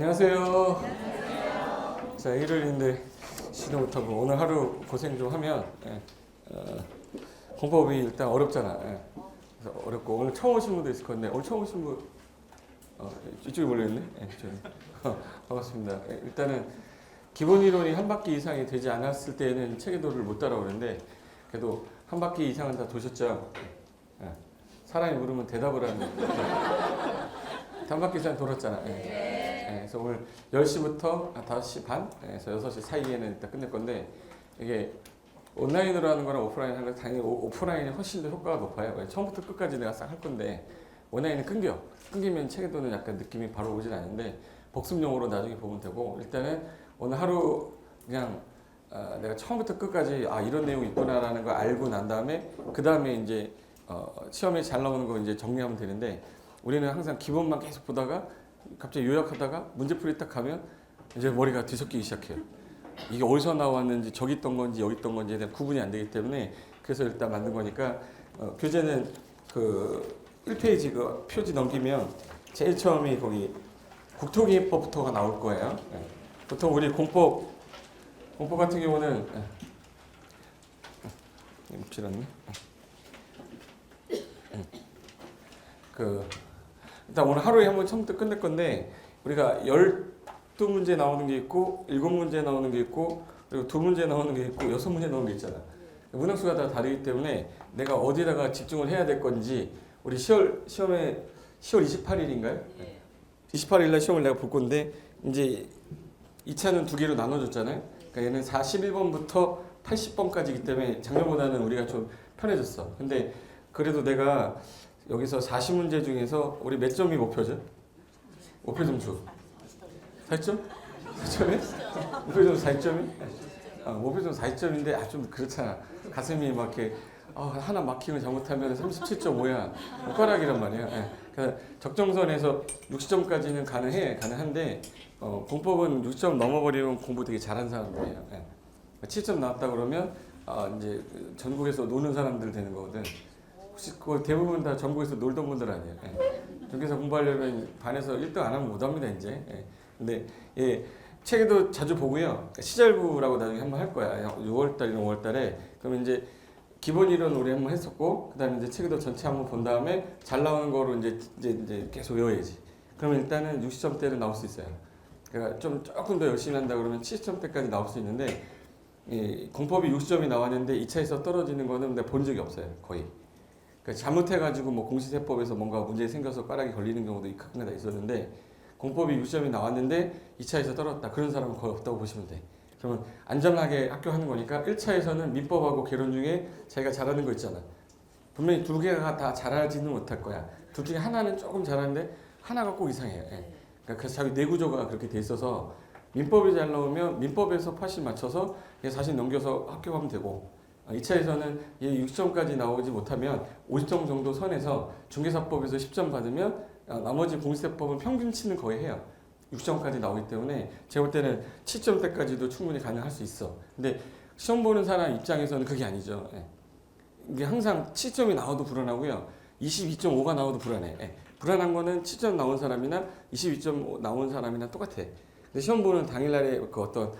안녕하세요. 자, 일요일인데 쉬도 못하고 오늘 하루 고생 좀 하면 공법이 일단 어렵잖아. 그래서 어렵고 오늘 처음 오신 분도 있을 건데 오늘 처음 오신 분 이쪽에 몰려있네. 반갑습니다. 일단은 기본 이론이 한 바퀴 이상이 되지 않았을 때는 체계도를 못 따라오는데 그래도 한 바퀴 이상은 다 도셨죠. 사람이 물으면 대답을 하는 한 바퀴 이상 돌았잖아. 그래서 오늘 10시부터 5시 반에서 6시 사이에는 일단 끝낼 건데 이게 온라인으로 하는 거랑 오프라인 하는 거 당연히 오프라인이 훨씬 더 효과가 높아요. 처음부터 끝까지 내가 싹 할 건데 온라인은 끊기면 체계도는 약간 느낌이 바로 오진 않는데 복습용으로 나중에 보면 되고 일단은 오늘 하루 그냥 내가 처음부터 끝까지 이런 내용이 있구나라는 걸 알고 난 다음에 그 다음에 이제 시험에 잘 나오는 거 이제 정리하면 되는데 우리는 항상 기본만 계속 보다가 갑자기 요약하다가 문제풀이 딱 가면 이제 머리가 뒤섞이기 시작해요. 이게 어디서 나왔는지 저기 있던 건지 여기 있던 건지에 대한 구분이 안 되기 때문에 그래서 일단 만든 거니까 교재는 그 1페이지 그 표지 넘기면 제일 처음에 거기 국토기획법부터가 나올 거예요. 보통 우리 공법 같은 경우는 묻히렀네. 일단 오늘 하루에 한 번 처음부터 끝낼 건데 우리가 12문제 나오는 게 있고 7문제 나오는 게 있고 그리고 2문제 나오는 게 있고 6문제 나오는 게 있잖아. 문항수가 다 다르기 때문에 내가 어디다가 집중을 해야 될 건지 우리 시험에 10월 28일인가요? 28일 날 시험을 내가 볼 건데 이제 2차는 두 개로 나눠줬잖아요. 그러니까 얘는 41번부터 80번까지이기 때문에 작년보다는 우리가 좀 편해졌어. 근데 그래도 내가 여기서 40문제 중에서 우리 몇 점이 목표죠? 목표 점수 4점? 4점에? 목표 점수 4점이? 목표 점수 4점인데 좀 그렇잖아. 가슴이 막 이렇게 하나 막히면 잘못하면 37.5야. 숟가락이란 말이야. 그래서 적정선에서 60점까지는 가능한데 공법은 60점 넘어버리면 공부 되게 잘하는 사람들이에요. 7점 나왔다 그러면 이제 전국에서 노는 사람들 되는 거거든. 혹시 그 대부분 다 전국에서 놀던 분들 아니에요. 전국에서 공부하려면 반에서 1등 안 하면 못 합니다 이제. 근데 책에도 자주 보고요. 시절부라고 나중에 한번 할 거야. 6월달이나 5월달에. 그러면 이제 기본 이론 우리 한번 했었고, 그다음에 이제 책에도 전체 한번 본 다음에 잘 나오는 거로 이제 계속 외워야지. 그러면 일단은 60점대는 나올 수 있어요. 그러니까 조금 더 열심히 한다 그러면 70점대까지 나올 수 있는데 공법이 60점이 나왔는데 2차에서 떨어지는 거는 내가 본 적이 없어요 거의. 그러니까 잘못해가지고 뭐 공시세법에서 뭔가 문제 생겨서 꽈락이 걸리는 경우도 가끔가다 있었는데 공법이 60점이 나왔는데 2차에서 떨어졌다 그런 사람은 거의 없다고 보시면 돼. 그러면 안전하게 합격하는 거니까 1차에서는 민법하고 개론 중에 자기가 잘하는 거 있잖아. 분명히 두 개가 다 잘하지는 못할 거야. 둘 중에 하나는 조금 잘하는데 하나가 꼭 이상해요. 그래서 자기 뇌구조가 그렇게 돼 있어서 민법이 잘 나오면 민법에서 80 맞춰서 40 넘겨서 합격하면 되고 2차에서는 60점까지 나오지 못하면 50점 정도 선에서 중개사법에서 10점 받으면 나머지 공시세법은 평균 치는 거의 해요. 60점까지 나오기 때문에 제가 볼 때는 7점대까지도 충분히 가능할 수 있어. 근데 시험 보는 사람 입장에서는 그게 아니죠. 이게 항상 7점이 나와도 불안하고요. 22.5가 나와도 불안해. 불안한 거는 7점 나온 사람이나 22점 나온 사람이나 똑같아. 근데 시험 보는 당일날에 그 어떤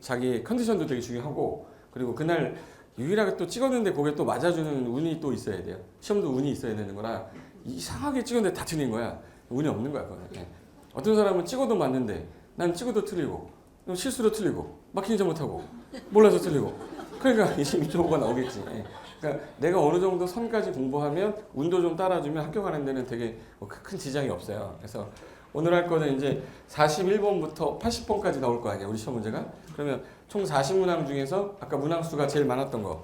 자기 컨디션도 되게 중요하고 그리고 그날 유일하게 또 찍었는데 거기에 또 맞아주는 운이 또 있어야 돼요. 시험도 운이 있어야 되는 거라 이상하게 찍었는데 다 틀린 거야. 운이 없는 거야. 그거는. 어떤 사람은 찍어도 맞는데 난 찍어도 틀리고 실수로 틀리고 막히지 못하고 몰라서 틀리고 그러니까 22.5가 나오겠지. 그러니까 내가 어느 정도 선까지 공부하면 운도 좀 따라주면 합격하는 데는 되게 큰 지장이 없어요. 그래서 오늘 할 거는 이제 41번부터 80번까지 나올 거 아니야 우리 시험 문제가. 그러면 총 40문항 중에서 아까 문항수가 제일 많았던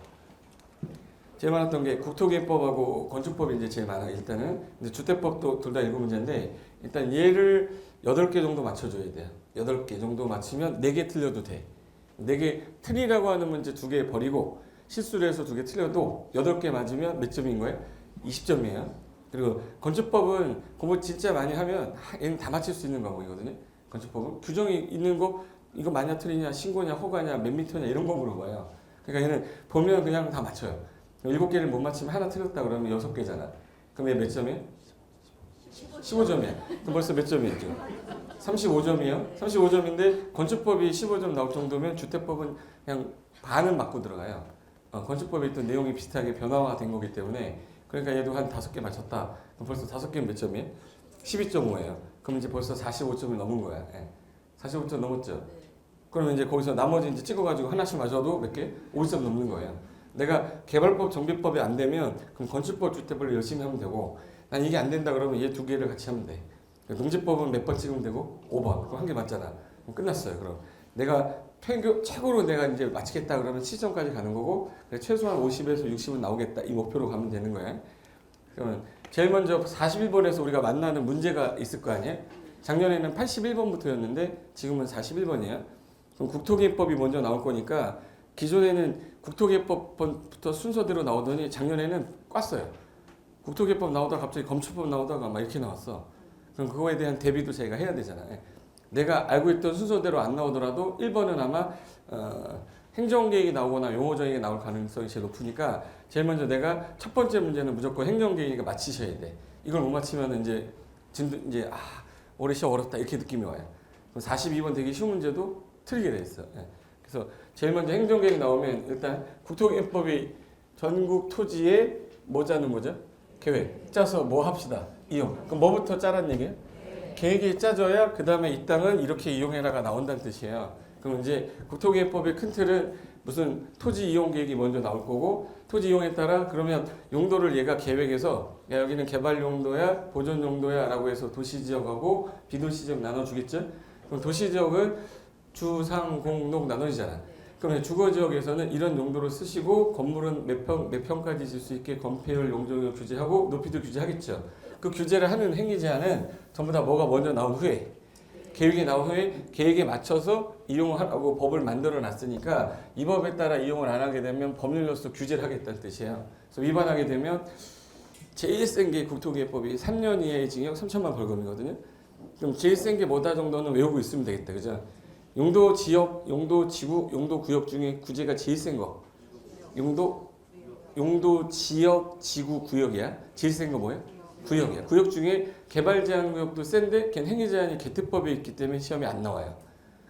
게 국토기획법하고 건축법이 이제 제일 많아. 일단은 근데 주택법도 둘 다 7문제인데 일단 얘를 8개 정도 맞춰줘야 돼요. 8개 정도 맞추면 4개 틀려도 돼. 4개 틀리라고 하는 문제 2개 버리고 실수를 해서 2개 틀려도 8개 맞으면 몇 점인 거예요? 20점이에요. 그리고 건축법은 공부 진짜 많이 하면 얘는 다 맞출 수 있는 과목이거든요. 건축법은 규정이 있는 거 이거 맞냐 틀리냐 신고냐 허가냐 몇 미터냐 이런 거 물어봐요. 그러니까 얘는 보면 그냥 다 맞춰요. 7개를 못 맞추면 하나 틀렸다 그러면 6개잖아. 그럼 얘 몇 점이에요? 15점이야. 그럼 벌써 몇 점이에요 지금? 35점이요. 35점인데 건축법이 15점 나올 정도면 주택법은 그냥 반은 맞고 들어가요. 건축법에 있던 내용이 비슷하게 변화가 된 거기 때문에 그러니까 얘도 한 5개 맞췄다. 그럼 벌써 5개는 몇 점이에요? 12.5예요. 그럼 이제 벌써 45점을 넘은 거야. 45점 넘었죠. 그러면 이제 거기서 나머지 이제 찍어가지고 하나씩 맞춰도 몇 개? 50점 넘는 거예요. 내가 개발법, 정비법이 안 되면 그럼 건축법, 주택법을 열심히 하면 되고 난 이게 안 된다 그러면 얘 2개를 같이 하면 돼. 농지법은 몇 번 찍으면 되고 5번. 그럼 한 개 맞잖아. 그럼 끝났어요. 그럼 내가 최고로 내가 이제 마치겠다 그러면 7점까지 가는 거고 최소한 50에서 60은 나오겠다. 이 목표로 가면 되는 거예요. 그러면 제일 먼저 41번에서 우리가 만나는 문제가 있을 거 아니에요? 작년에는 81번부터였는데 지금은 41번이에요. 그럼 국토개법이 먼저 나올 거니까 기존에는 국토개법부터 순서대로 나오더니 작년에는 꽈어요. 국토개법 나오다가 갑자기 건축법 나오다가 막 이렇게 나왔어. 그럼 그거에 대한 대비도 저희가 해야 되잖아요. 내가 알고 있던 순서대로 안 나오더라도 1번은 아마 행정계획이 나오거나 용어정의가 나올 가능성이 제일 높으니까 제일 먼저 내가 첫 번째 문제는 무조건 행정계획이니까 맞히셔야 돼. 이걸 못 맞히면 이제 올해 시험 어렵다 이렇게 느낌이 와요. 그럼 42번 되게 쉬운 문제도 틀리게 돼 있어. 그래서 제일 먼저 행정계획 나오면 일단 국토개법이 전국 토지에 뭐 짜는 거죠? 계획 짜서 뭐 합시다. 이용. 그럼 뭐부터 짜란 얘기예요? 계획이 짜져야 그 다음에 이 땅은 이렇게 이용해라가 나온다는 뜻이에요. 그럼 이제 국토개법의 큰 틀은 무슨 토지 이용 계획이 먼저 나올 거고 토지 이용에 따라 그러면 용도를 얘가 계획해서 야 여기는 개발 용도야 보존 용도야 라고 해서 도시지역하고 비도시지역 나눠주겠죠. 그럼 도시지역은 주, 상, 공, 녹 나눠지잖아. 그럼 주거지역에서는 이런 용도를 쓰시고 건물은 몇 평까지 질 수 있게 건폐율, 용적률 규제하고 높이도 규제하겠죠. 그 규제를 하는 행위 제한은 전부 다 뭐가 먼저 나온 후에 계획이 나온 후에 계획에 맞춰서 이용을 하라고 법을 만들어 놨으니까 이 법에 따라 이용을 안 하게 되면 법률로서 규제를 하겠다는 뜻이에요. 그래서 위반하게 되면 제일 센 게 국토개법이 3년 이하의 징역 3천만 벌금이거든요. 그럼 제일 센 게 뭐다 정도는 외우고 있으면 되겠다. 그죠? 용도 지역, 용도 지구, 용도 구역 중에 구제가 제일 센 거. 용도 지역, 지구, 구역이야. 제일 센 거 뭐예요? 구역이야. 구역 중에 개발 제한 구역도 센데 걔는 행위 제한이 개특법에 있기 때문에 시험에 안 나와요.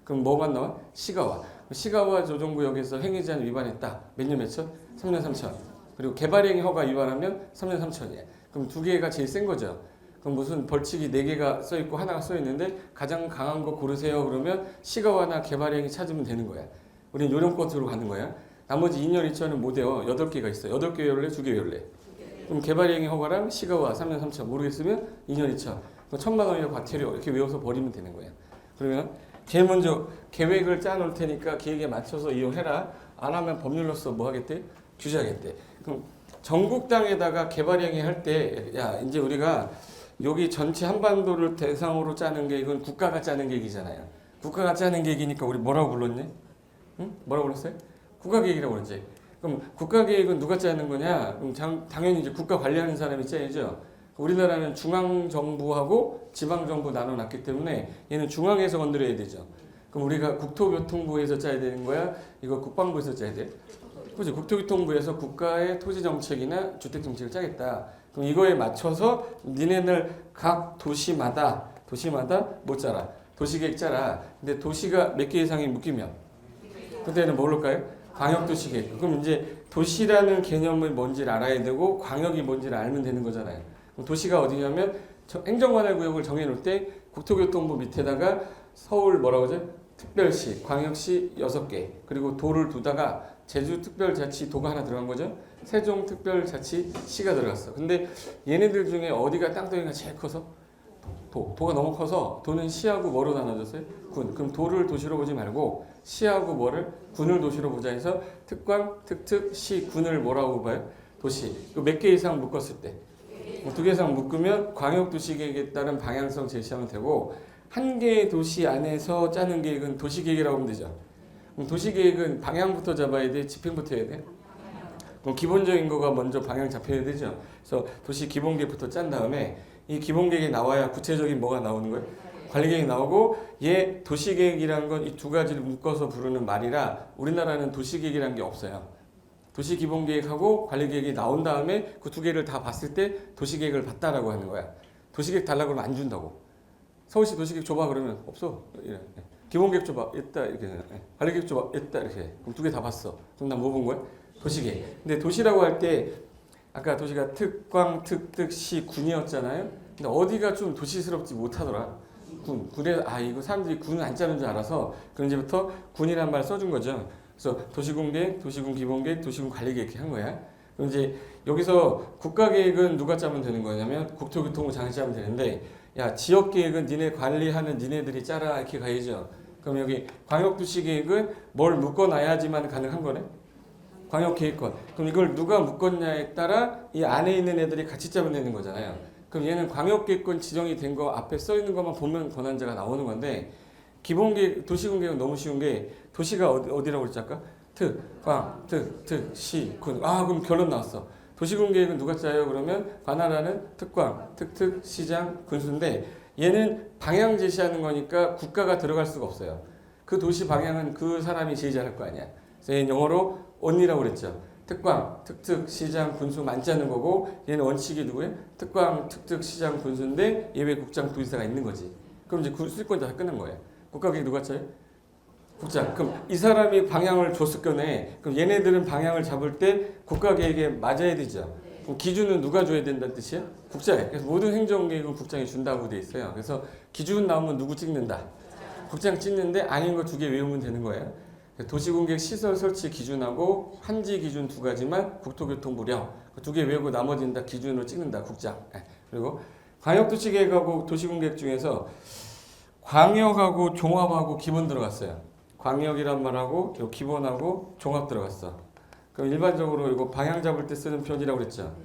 그럼 뭐만 나와? 시가와. 시가와 조정구역에서 행위 제한 위반했다. 몇 년 몇천? 3년 3천. 그리고 개발행위 허가 위반하면 3년 3천이야. 그럼 2개가 제일 센 거죠. 그럼 무슨 벌칙이 4개가 써 있고 하나가 써 있는데 가장 강한 거 고르세요. 그러면 시가와나 개발행위 찾으면 되는 거야. 우리는 요령껏으로 가는 거야. 나머지 2년 2천은 못 외워. 8개가 있어. 8개 외울래? 2개 외울래? 그럼 개발행위 허가랑 시가와 3년 3천 모르겠으면 2년 2천. 1,000만 원이나 과태료 이렇게 외워서 버리면 되는 거야. 그러면 제일 먼저 계획을 짜놓을 테니까 계획에 맞춰서 이용해라. 안 하면 법률로서 뭐 하겠대? 규제하겠대. 그럼 전국 땅에다가 개발행위 할 때 야 이제 우리가 여기 전체 한반도를 대상으로 짜는 게 이건 국가가 짜는 계획이잖아요. 국가가 짜는 계획이니까 우리 뭐라고 불렀니? 응? 뭐라고 불렀어요? 국가계획이라고 그러지. 그럼 국가계획은 누가 짜는 거냐? 그럼 당연히 이제 국가 관리하는 사람이 짜야죠. 우리나라는 중앙정부하고 지방정부 나눠놨기 때문에 얘는 중앙에서 건드려야 되죠. 그럼 우리가 국토교통부에서 짜야 되는 거야? 이거 국방부에서 짜야 돼? 그렇죠. 국토교통부에서 국가의 토지정책이나 주택정책을 짜겠다. 그럼 이거에 맞춰서 니네들 각 도시마다 못 짜라. 도시계획 짜라. 근데 도시가 몇 개 이상이 묶이면 그때는 뭘까요? 광역도시계획. 그럼 이제 도시라는 개념이 뭔지를 알아야 되고 광역이 뭔지를 알면 되는 거잖아요. 그럼 도시가 어디냐면 행정관할구역을 정해놓을 때 국토교통부 밑에다가 서울 뭐라고 하죠? 특별시, 광역시 6개 그리고 도를 두다가 제주특별자치도가 하나 들어간 거죠. 세종특별자치시가 들어갔어. 근데 얘네들 중에 어디가 땅덩이가 제일 커서? 도가 너무 커서 도는 시하고 뭐로 나눠졌어요? 군. 그럼 도를 도시로 보지 말고 시하고 뭐를? 군을 도시로 보자 해서 특광, 특특, 시, 군을 뭐라고 봐요? 도시. 몇 개 이상 묶었을 때. 2개 이상 묶으면 광역도시계획에 따른 방향성 제시하면 되고 한 개의 도시 안에서 짜는 계획은 도시계획이라고 하면 되죠. 그럼 도시계획은 방향부터 잡아야 돼? 집행부터 해야 돼? 그럼 기본적인 거가 먼저 방향 잡혀야 되죠. 그래서 도시 기본계획부터 짠 다음에 이 기본계획이 나와야 구체적인 뭐가 나오는 거예요? 관리계획이 나오고 얘 도시계획이라는 건 이 2가지를 묶어서 부르는 말이라 우리나라는 도시계획이라는 게 없어요. 도시기본계획하고 관리계획이 나온 다음에 그 2개를 다 봤을 때 도시계획을 봤다라고 하는 거야. 도시계획 달라고 그러면 안 준다고. 서울시 도시계획 줘봐 그러면 없어. 이래. 기본계획 줘봐. 있다 이렇게. 관리계획 줘봐. 있다 이렇게. 그럼 두 개 다 봤어. 그럼 난 뭐 본 거야? 도시계획. 근데 도시라고 할 때 아까 도시가 특광, 특특, 시, 군이었잖아요. 근데 어디가 좀 도시스럽지 못하더라. 군. 군에 이거 사람들이 군은 안 짜는 줄 알아서 그런 이제부터 군이란 말 써준 거죠. 그래서 도시군계획, 도시군 기본계획, 도시군 관리계획 이렇게 한 거야. 그럼 이제 여기서 국가계획은 누가 짜면 되는 거냐면 국토교통부 장이 짜면 되는데 야 지역계획은 니네 관리하는 니네들이 짜라 이렇게 가야죠. 그럼 여기 광역도시계획은 뭘 묶어놔야지만 가능한 거네. 광역계획권. 그럼 이걸 누가 묶었냐에 따라 이 안에 있는 애들이 같이 짜면 되는 거잖아요. 그럼 얘는 광역계획권 지정이 된 거 앞에 써 있는 것만 보면 권한자가 나오는 건데 기본계획, 도시군계획은 너무 쉬운 게 도시가 어디라고 그랬지 아까? 특, 광, 특, 시, 군. 그럼 결론 나왔어. 도시군계획은 누가 짜요? 그러면 관할하는 특광, 특, 시장, 군수인데 얘는 방향 제시하는 거니까 국가가 들어갈 수가 없어요. 그 도시 방향은 그 사람이 제시할 거 아니야. 그래서 얘는 영어로 only라고 그랬죠. 특광, 특, 시장, 군수 많지 않는 거고 얘는 원칙이 누구예요? 특광, 특, 시장, 군수인데 예외 국장, 부의사가 있는 거지. 그럼 이제 수익권 다 끝난 거예요. 국가계획 누가 짜요? 국장. 그럼 이 사람이 방향을 줬을 거네. 그럼 얘네들은 방향을 잡을 때 국가계획에 맞아야 되죠. 그럼 기준은 누가 줘야 된다는 뜻이에요? 국장이. 그래서 모든 행정계획은 국장이 준다고 돼 있어요. 그래서 기준 나오면 누구 찍는다? 국장 찍는데 아닌 거 두 개 외우면 되는 거예요. 도시공계획 시설 설치 기준하고 환지 기준 두 가지만 국토교통부령 두 개 외우고 나머지는 다 기준으로 찍는다. 국장. 그리고 광역도시계획하고 도시공계획 중에서 광역하고 종합하고 기본 들어갔어요. 광역이란 말하고 요 기본하고 종합 들어갔어. 그럼 일반적으로 이거 방향 잡을 때 쓰는 표현이라고 그랬죠.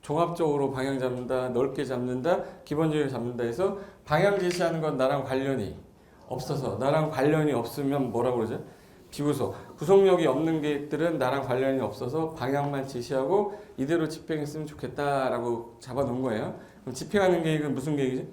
종합적으로 방향 잡는다, 넓게 잡는다, 기본적으로 잡는다 해서 방향 제시하는 건 나랑 관련이 없어서 나랑 관련이 없으면 뭐라고 그러죠? 비구속. 구속력이 없는 계획들은 나랑 관련이 없어서 방향만 제시하고 이대로 집행했으면 좋겠다라고 잡아놓은 거예요. 그럼 집행하는 계획은 무슨 계획이지?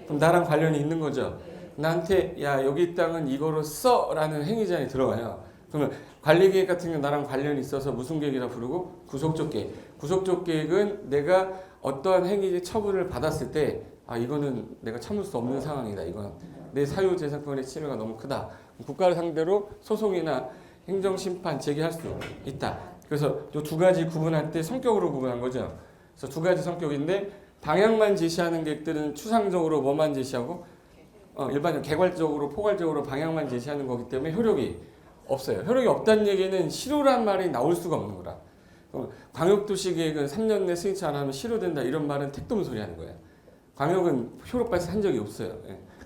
그럼 나랑 관련이 있는 거죠. 나한테 야 여기 땅은 이거로 써라는 행위제한이 들어가요. 그러면 관리계획 같은 경우 나랑 관련이 있어서 무슨 계획이라 부르고 구속적 계획. 구속적 계획은 내가 어떠한 행위의 처분을 받았을 때 이거는 내가 참을 수 없는 상황이다. 이건 내 사유재산권의 침해가 너무 크다. 국가를 상대로 소송이나 행정심판 제기할 수 있다. 그래서 이 두 가지 구분할 때 성격으로 구분한 거죠. 그래서 두 가지 성격인데 방향만 제시하는 계획들은 추상적으로 뭐만 제시하고 일반적으로 개괄적으로 포괄적으로 방향만 제시하는 거기 때문에 효력이 없어요. 효력이 없다는 얘기는 실효란 말이 나올 수가 없는 거라. 광역도시계획은 3년 내 승인치 안 하면 실효된다 이런 말은 택도 없는 소리 하는 거예요. 광역은 효력 발생한 적이 없어요.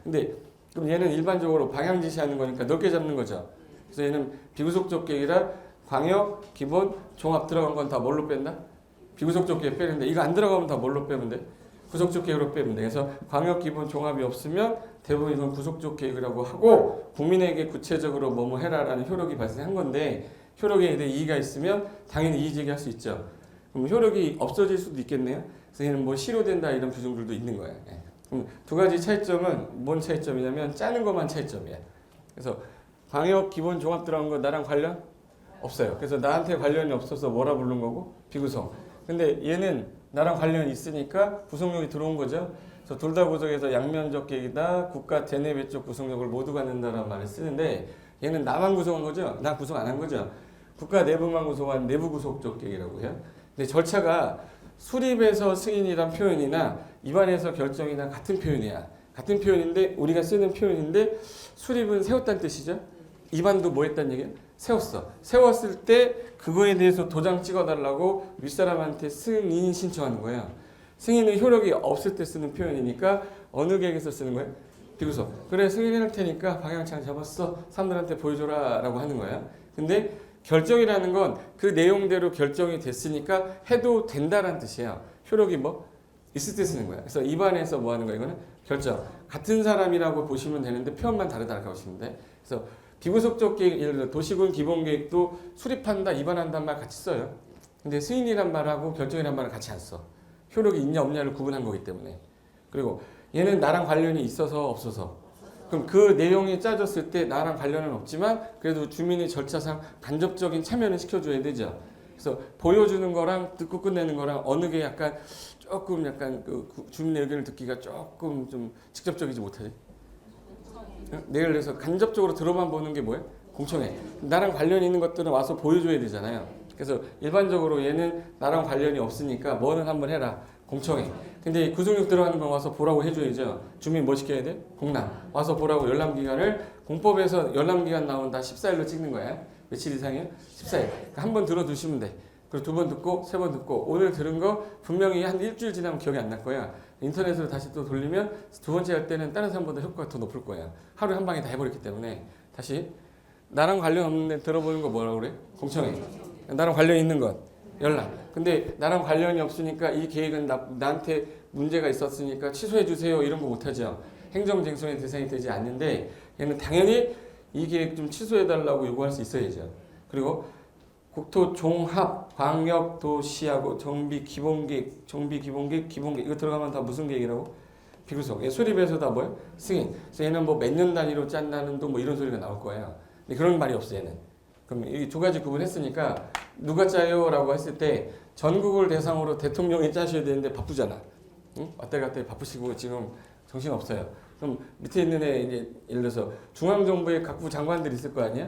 근데 그럼 얘는 일반적으로 방향 제시하는 거니까 넓게 잡는 거죠. 그래서 얘는 비구속적 계획이라 광역, 기본, 종합 들어간 건 다 뭘로 뺀다? 비구속적 계획 빼는데 이거 안 들어가면 다 뭘로 빼면 돼? 구속적 계획으로 빼면 돼. 그래서 광역, 기본, 종합이 없으면 대부분 이건 구속적 계획이라고 하고 국민에게 구체적으로 뭐뭐 해라라는 효력이 발생한 건데 효력에 대해 이의가 있으면 당연히 이의 제기할 수 있죠. 그럼 효력이 없어질 수도 있겠네요. 그래서 얘는 뭐 실효된다 이런 규정들도 있는 거예요. 그럼 두 가지 차이점은 뭔 차이점이냐면 짜는 것만 차이점이야. 그래서 광역, 기본, 종합 들어간 거 나랑 관련 없어요. 그래서 나한테 관련이 없어서 뭐라 부른 거고 비구속. 근데 얘는 나랑 관련이 있으니까 구속력이 들어온 거죠. 그래서 둘 다 구속해서 양면적 계획이다. 국가 대내외적 구속력을 모두 갖는다는 말을 쓰는데 얘는 나만 구속한 거죠. 나 구속 안 한 거죠. 국가 내부만 구속한 내부 구속적 계획이라고 해요. 근데 절차가 수립에서 승인이란 표현이나 입안에서 결정이나 같은 표현이야. 같은 표현인데 우리가 쓰는 표현인데 수립은 세웠다는 뜻이죠. 입안도 뭐 했다는 얘기야? 세웠어. 세웠을 때 그거에 대해서 도장 찍어달라고 윗사람한테 승인 신청하는 거예요. 승인은 효력이 없을 때 쓰는 표현이니까 어느 계획에서 쓰는 거예요? 비구속. 그래 승인할 테니까 방향창 잡았어. 사람들한테 보여줘라 라고 하는 거예요. 근데 결정이라는 건 그 내용대로 결정이 됐으니까 해도 된다라는 뜻이에요. 효력이 뭐? 있을 때 쓰는 거야. 그래서 입안에서 뭐 하는 거야? 이거는 결정. 같은 사람이라고 보시면 되는데 표현만 다르다고 보시면 돼. 그래서 비구속적 계획, 예를 들어 도시군 기본계획도 수립한다, 입안한다는 말 같이 써요. 근데 승인이란 말하고 결정이란 말을 같이 안 써. 효력이 있냐 없냐를 구분한 거기 때문에. 그리고 얘는 나랑 관련이 있어서 없어서. 그럼 그 내용이 짜졌을 때 나랑 관련은 없지만 그래도 주민의 절차상 간접적인 참여는 시켜줘야 되죠. 그래서 보여주는 거랑 듣고 끝내는 거랑 어느 게 약간 조금 약간 그 주민의 의견을 듣기가 조금 좀 직접적이지 못하지? 예를 들어서 간접적으로 들어만 보는 게 뭐예요? 공청회. 나랑 관련이 있는 것들은 와서 보여줘야 되잖아요. 그래서 일반적으로 얘는 나랑 관련이 없으니까 뭐는 한번 해라. 공청회. 근데 구속력 들어가는 건 와서 보라고 해줘야죠. 주민 뭐 시켜야 돼? 공람. 와서 보라고 열람기간을 공법에서 열람기간 나오면 다 14일로 찍는 거야. 며칠 이상이요? 14일. 그러니까 한 번 들어두시면 돼. 그리고 두 번 듣고 세 번 듣고 오늘 들은 거 분명히 한 일주일 지나면 기억이 안 날 거야. 인터넷으로 다시 또 돌리면 두 번째 할 때는 다른 사람보다 효과가 더 높을 거야. 하루에 한 방에 다 해버렸기 때문에. 다시 나랑 관련 없는데 들어보는 거 뭐라고 그래? 공청회. 나랑 관련 있는 것 연락. 근데 나랑 관련이 없으니까 이 계획은 나한테 문제가 있었으니까 취소해 주세요 이런 거 못하죠. 행정쟁송의 대상이 되지 않는데 얘는 당연히 이 계획 좀 취소해 달라고 요구할 수 있어야죠. 그리고 국토 종합 광역 도시하고 정비 기본계획 기본계획 이거 들어가면 다 무슨 계획이라고? 비구속. 얘 수립에서 다 뭐야? 승인. 그래서 얘는 뭐 몇 년 단위로 짠다는 또 뭐 이런 소리가 나올 거예요. 근데 그런 말이 없어 얘는. 그럼 이 두 가지 구분했으니까 누가 짜요? 라고 했을 때 전국을 대상으로 대통령이 짜셔야 되는데 바쁘잖아. 응? 왔다 갔다 바쁘시고 지금 정신 없어요. 그럼 밑에 있는 애 이제 예를 들어서 중앙정부의 각부 장관들이 있을 거 아니야?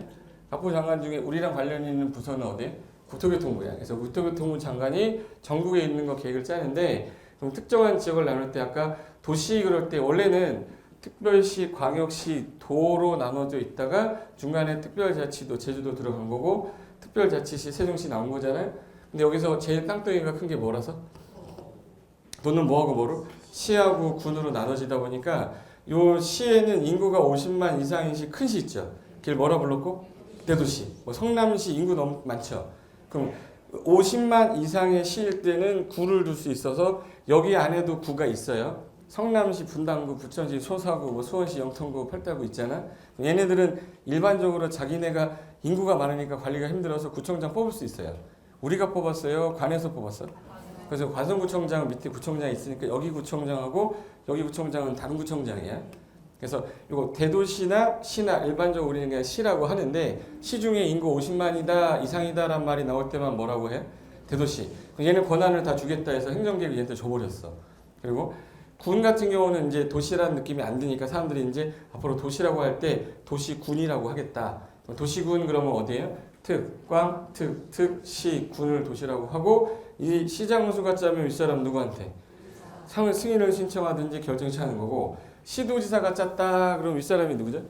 각부 장관 중에 우리랑 관련 있는 부서는 어디에? 국토교통부야. 그래서 국토교통부 장관이 전국에 있는 거 계획을 짜는데 그럼 특정한 지역을 나눌 때 아까 도시 그럴 때 원래는 특별시, 광역시, 도로 나눠져 있다가 중간에 특별자치도 제주도 들어간 거고 특별자치시 세종시 나온 거잖아요. 근데 여기서 제일 땅덩이가 큰 게 뭐라서? 도는 뭐하고 뭐로? 시하고 군으로 나눠지다 보니까 요 시에는 인구가 50만 이상인 시 큰 시 있죠. 길 뭐라 불렀고? 대도시. 뭐 성남시 인구 너무 많죠. 그럼 50만 이상의 시일 때는 구를 둘 수 있어서 여기 안에도 구가 있어요. 성남시, 분당구, 부천시, 소사구, 뭐 수원시, 영통구, 팔달구 있잖아. 얘네들은 일반적으로 자기네가 인구가 많으니까 관리가 힘들어서 구청장 뽑을 수 있어요. 우리가 뽑았어요? 관에서 뽑았어? 그래서 관성구청장 밑에 구청장이 있으니까 여기 구청장하고 여기 구청장은 다른 구청장이야. 그래서 이거 대도시나 시나 일반적으로 우리는 그냥 시라고 하는데 시 중에 인구 50만이다 이상이다란 말이 나올 때만 뭐라고 해? 대도시. 얘는 권한을 다 주겠다 해서 행정계획을 얘한테 줘버렸어. 그리고 군 같은 경우는 이제 도시라는 느낌이 안 드니까 사람들이 이제 앞으로 도시라고 할 때 도시군이라고 하겠다. 도시군 그러면 어디예요? 특, 광, 시, 군을 도시라고 하고 이 시장수가 짜면 윗사람 누구한테? 상을 승인을 신청하든지 결정차는 거고 시도지사가 짰다 그럼 윗사람이 누구죠?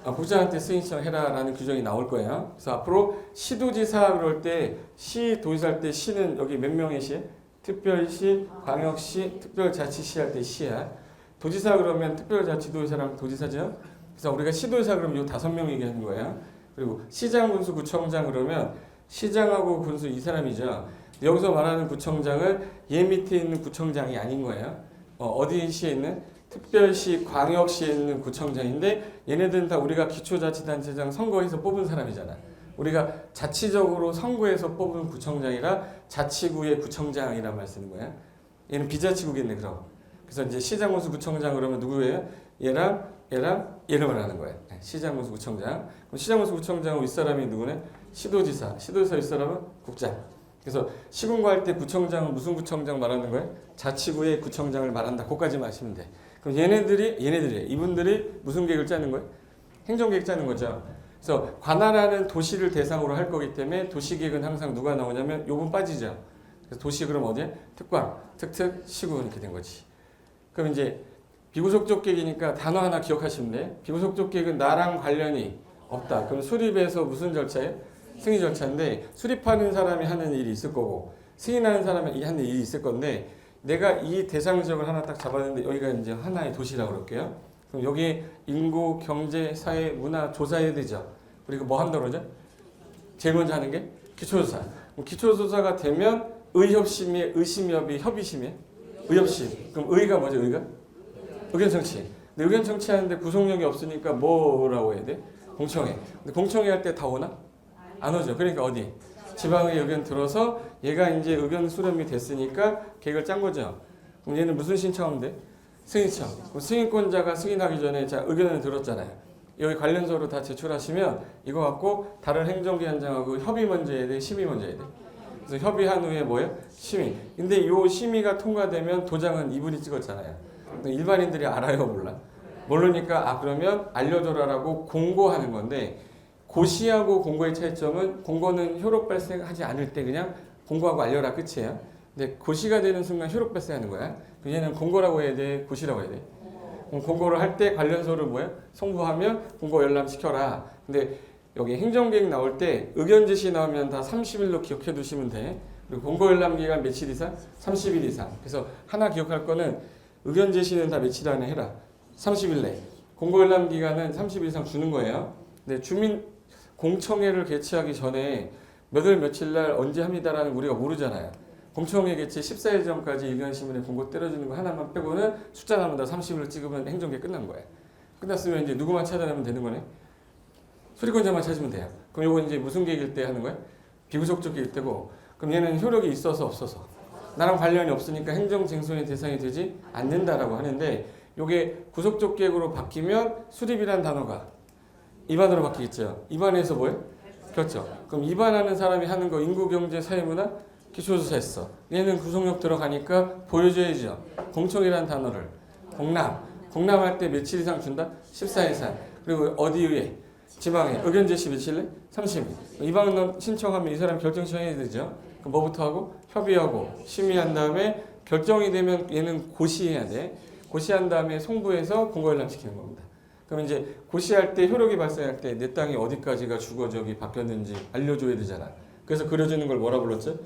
국장한테 승인 신청해라라는 규정이 나올 거예요. 그래서 앞으로 시도지사 그럴 때 시도지사 할 때 시는 여기 몇 명의 시에? 특별시, 광역시, 특별자치시 할 때 시야. 도지사 그러면 특별자치도지사랑 도지사죠. 그래서 우리가 시도지사 그러면 요 5명 얘기하는 거예요. 그리고 시장, 군수, 구청장 그러면 시장하고 군수 이 사람이죠. 여기서 말하는 구청장은 얘 밑에 있는 구청장이 아닌 거예요. 어디 시에 있는? 특별시, 광역시에 있는 구청장인데 얘네들은 다 우리가 기초자치단체장 선거에서 뽑은 사람이잖아. 우리가 자치적으로 선거에서 뽑은 구청장이라 자치구의 구청장이란 말 쓰는 거야. 얘는 비자치구겠네 그럼. 그래서 이제 시장군수 구청장 그러면 누구예요? 얘랑 말하는 거예요. 시장군수 구청장. 그럼 시장군수 구청장은 윗사람이 누구네? 시도지사. 시도지사 윗사람은 국장. 그래서 시군구 할 때 구청장은 무슨 구청장 말하는 거예요? 자치구의 구청장을 말한다. 그거까지만 아시면 돼. 그럼 얘네들이 이분들이 무슨 계획을 짜는 거예요? 행정계획 짜는 거죠. 그래서 관할하는 도시를 대상으로 할 거기 때문에 도시계획은 항상 누가 나오냐면 요분 빠지죠. 그래서 도시 그럼 어디에? 특광, 특특, 시군 이렇게 된 거지. 그럼 이제 비구속적 계획이니까 단어 하나 기억하시면 돼. 비구속적 계획은 나랑 관련이 없다. 그럼 수립에서 무슨 절차예요? 승인 절차인데 수립하는 사람이 하는 일이 있을 거고 승인하는 사람이 하는 일이 있을 건데 내가 이 대상 지역을 하나 딱 잡았는데 여기가 이제 하나의 도시라고 그럴게요. 그럼 여기 인구, 경제, 사회, 문화 조사해야 되죠. 그리고 뭐 한다고 그러죠? 제일 먼저 하는 게 기초조사. 기초조사가 되면 의협심이에요? 의심협이 협의심이에요? 의협심. 그럼 의가 뭐죠? 의가? 의견 청취. 근데 의견 청취하는데 구속력이 없으니까 뭐라고 해야 돼? 공청회. 근데 공청회 할 때 다 오나? 안 오죠. 그러니까 어디? 지방의 의견 들어서 얘가 이제 의견 수렴이 됐으니까 계획을 짠 거죠. 그럼 얘는 무슨 신청하면 돼? 승인청. 그럼 승인권자가 승인하기 전에 자 의견을 들었잖아요. 여기 관련서로 다 제출하시면 이거 갖고 다른 행정기관장하고 협의 먼저 해야 돼? 심의 먼저 해야 돼? 그래서 협의한 후에 뭐예요? 심의. 근데 이 심의가 통과되면 도장은 이분이 찍었잖아요. 일반인들이 알아요, 몰라? 모르니까 그러면 알려줘라라고 공고하는 건데 고시하고 공고의 차이점은 공고는 효력 발생하지 않을 때 그냥 공고하고 알려라 끝이에요. 근데 고시가 되는 순간 효력 발생하는 거야. 얘는 공고라고 해야 돼, 고시라고 해야 돼. 공고를 할 때 관련서를 뭐야? 송부하면 공고 열람시켜라. 근데 여기 행정계획 나올 때 의견 제시 나오면 다 30일로 기억해 두시면 돼. 그리고 공고 열람 기간 며칠 이상? 30일 이상. 그래서 하나 기억할 거는 의견 제시는 다 며칠 안에 해라. 30일 내. 공고 열람 기간은 30일 이상 주는 거예요. 근데 주민 공청회를 개최하기 전에 몇 월 며칠 날 언제 합니다라는 우리가 모르잖아요. 공청회 개최 14일 전까지 의견신문에 공고 때려주는 거 하나만 빼고는 숫자 나면 다 30일을 찍으면 행정계 끝난 거예요. 끝났으면 이제 누구만 찾아내면 되는 거네. 수리권자만 찾으면 돼요. 그럼 이거 이제 무슨 계획일 때 하는 거야? 비구속적 계획일 때고, 그럼 얘는 효력이 있어서 없어서 나랑 관련이 없으니까 행정쟁송의 대상이 되지 않는다라고 하는데, 이게 구속적 계획으로 바뀌면 수립이란 단어가 입안으로 바뀌겠죠. 입안에서 뭐예요? 그렇죠. 그럼 입안하는 사람이 하는 거 인구, 경제, 사회, 문화, 기초조사 했어. 얘는 구속력 들어가니까 보여줘야죠. 공청이라는 단어를 공람할 때 며칠 이상 준다? 14일 이상. 그리고 어디에? 지방에. 의견 제시 며칠 내? 30일. 이방 신청하면 이 사람 결정 시행해야 되죠. 그럼 뭐부터 하고? 협의하고 심의한 다음에 결정이 되면 얘는 고시해야 돼. 고시한 다음에 송부해서 공고열람시키는 겁니다. 그럼 이제 고시할 때 효력이 발생할 때 내 땅이 어디까지가 주거적이 바뀌었는지 알려줘야 되잖아. 그래서 그려주는 걸 뭐라 불렀죠?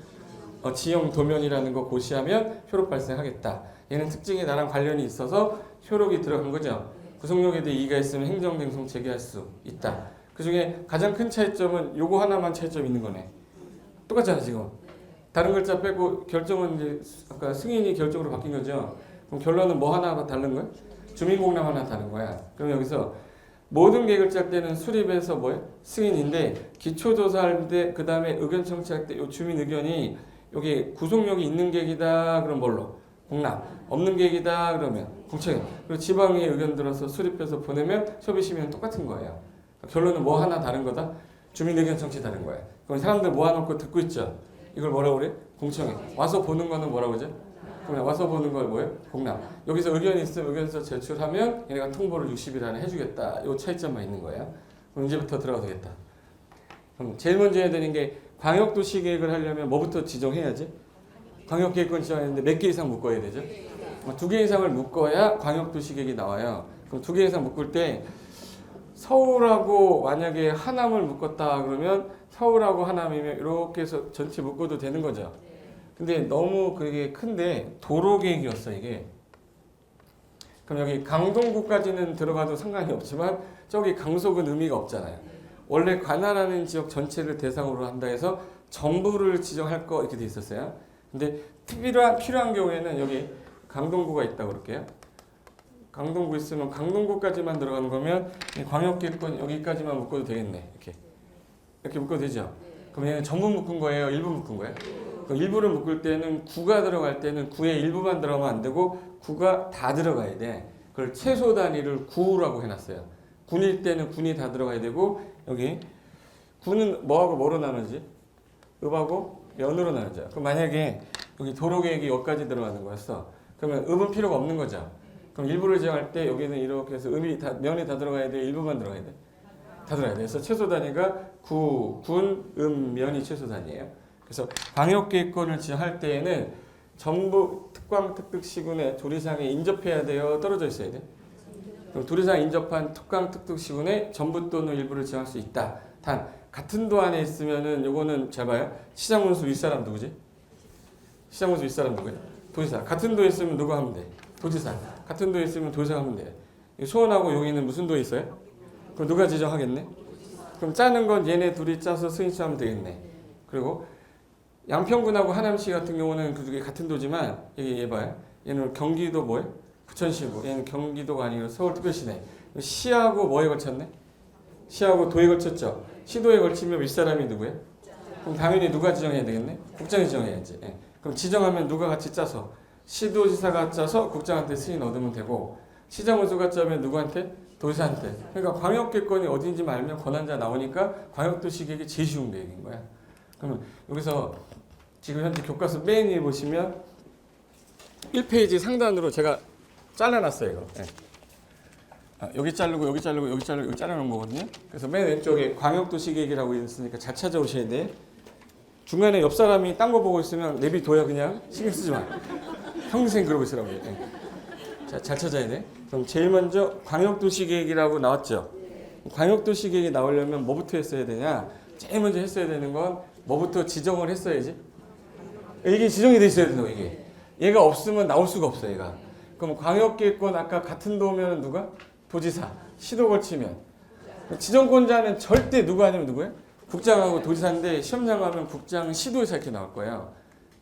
지형 도면이라는 거 고시하면 효력 발생하겠다. 얘는 특징이 나랑 관련이 있어서 효력이 들어간 거죠. 구속력에 대해 이의가 있으면 행정쟁송 제기할 수 있다. 그 중에 가장 큰 차이점은 요거 하나만 차이점 있는 거네. 똑같잖아 지금. 다른 글자 빼고 결정은 이제 아까 승인이 결정으로 바뀐 거죠. 그럼 결론은 뭐 하나 다른 거야? 주민공람 하나 다른 거야. 그럼 여기서 모든 계획을 짤 때는 수립해서 뭐야? 승인인데 기초조사할 때 그 다음에 의견 청취할 때 요 주민 의견이 여기 구속력이 있는 계획이다. 그럼 뭘로? 공람. 없는 계획이다. 그러면 공청회. 그리고 지방에 의견 들어서 수립해서 보내면 협의심의는 똑같은 거예요. 결론은 뭐 하나 다른 거다? 주민 의견 청취 다른 거야. 그럼 사람들 모아놓고 듣고 있죠. 이걸 뭐라고 그래? 공청회. 와서 보는 거는 뭐라고 그러죠? 공람. 와서 보는 걸 뭐예요? 공람. 여기서 의견이 있으면 의견서 제출하면 얘네가 통보를 60일 안에 해주겠다. 이 차이점만 있는 거예요. 그럼 이제부터 들어가도 되겠다. 그럼 제일 먼저 해야 되는 게 광역도시 계획을 하려면 뭐부터 지정해야지? 광역계획권 지정했는데 몇 개 이상 묶어야 되죠? 2개 이상을 묶어야 광역도시 계획이 나와요. 그럼 2개 이상 묶을 때 서울하고 만약에 하남을 묶었다 그러면 서울하고 하남이면 이렇게 해서 전체 묶어도 되는 거죠. 근데 너무 그게 큰데 도로 계획이었어 이게. 그럼 여기 강동구까지는 들어가도 상관이 없지만 저기 강속은 의미가 없잖아요. 원래 관할하는 지역 전체를 대상으로 한다 해서 전부를 지정할 거 이렇게 돼 있었어요. 근데 필요한 경우에는 여기 강동구가 있다고 그럴게요. 강동구 있으면 강동구까지만 들어가는 거면 광역계획권 여기까지만 묶어도 되겠네. 이렇게 묶어도 되죠. 그럼 얘는 전부 묶은 거예요? 일부 묶은 거예요? 그럼 일부를 묶을 때는 구가 들어갈 때는 구의 일부만 들어가면 안 되고 구가 다 들어가야 돼. 그걸 최소 단위를 구라고 해놨어요. 군일 때는 군이 다 들어가야 되고 여기 군은 뭐하고 뭐로 나누지? 읍하고 면으로 나누죠. 그럼 만약에 여기 도로계획이 여기까지 들어가는 거였어. 그러면 읍은 필요가 없는 거죠. 그럼 일부를 지정할 때 여기는 이렇게 해서 면이 다 들어가야 돼? 일부만 들어가야 돼? 다 들어가야 돼. 그래서 최소 단위가 구, 군, 면이 최소 단위예요. 그래서 광역계획권을 지정할 때에는 전부 특광, 특특, 시군에 도리상에 인접해야 돼요? 떨어져 있어야 돼? 그럼 도리상 인접한 특광, 특특, 시군에 전부 또는 일부를 지정할 수 있다. 단 같은 도 안에 있으면은 요거는 잘 봐요. 시장군수 윗사람 누구지? 시장군수 윗사람 누구야? 도지사. 같은 도에 있으면 누구 하면 돼? 도지사. 같은 도에 있으면 도지사 하면 돼. 수원하고 여기는 무슨 도에 있어요? 그럼 누가 지정하겠네? 그럼 짜는 건 얘네 둘이 짜서 승인하면 되겠네. 그리고 양평군하고 하남시 같은 경우는 그중에 같은 도지만 얘 봐요. 얘는 경기도 뭐예요? 부천시고 얘는 경기도가 아니고 서울특별시네. 시하고 뭐에 걸쳤네? 시하고 도에 걸쳤죠. 시도에 걸치면 윗사람이 누구예요? 그럼 당연히 누가 지정해야 되겠네? 국장이 지정해야지. 예. 그럼 지정하면 누가 같이 짜서 시도지사가 짜서 국장한테 승인 얻으면 되고 시장군수가 짜면 누구한테? 도지사한테. 그러니까 광역계획권이 어딘지 알면 권한자 나오니까 광역도시계획이 제일 쉬운 계획인 거야. 그러면 여기서 지금 현재 교과서 맨 위에 보시면 1페이지 상단으로 제가 잘라놨어요. 이거. 네. 여기 자르고 여기 자르고 여기 자르고 여기 잘라놓은 거거든요. 그래서 맨 왼쪽에 광역도시계획이라고 있으니까 잘 찾아오셔야 돼. 중간에 옆 사람이 딴 거 보고 있으면 내비둬요. 그냥 신경 쓰지 마. 평생 그러고 있으라고. 네. 자, 잘 찾아야 돼. 그럼 제일 먼저 광역도시계획이라고 나왔죠. 광역도시계획이 나오려면 뭐부터 했어야 되냐? 제일 먼저 했어야 되는 건 뭐부터 지정을 했어야지? 이게 지정이 돼 있어야 된다고 이게. 얘가 없으면 나올 수가 없어 얘가. 그럼 광역계획권 아까 같은 도면 누가? 도지사. 시도 걸치면. 지정권자는 절대 누구 아니면 누구예요? 국장하고 도지사인데 시험 나가면 국장, 시도의사 이렇게 나올 거예요.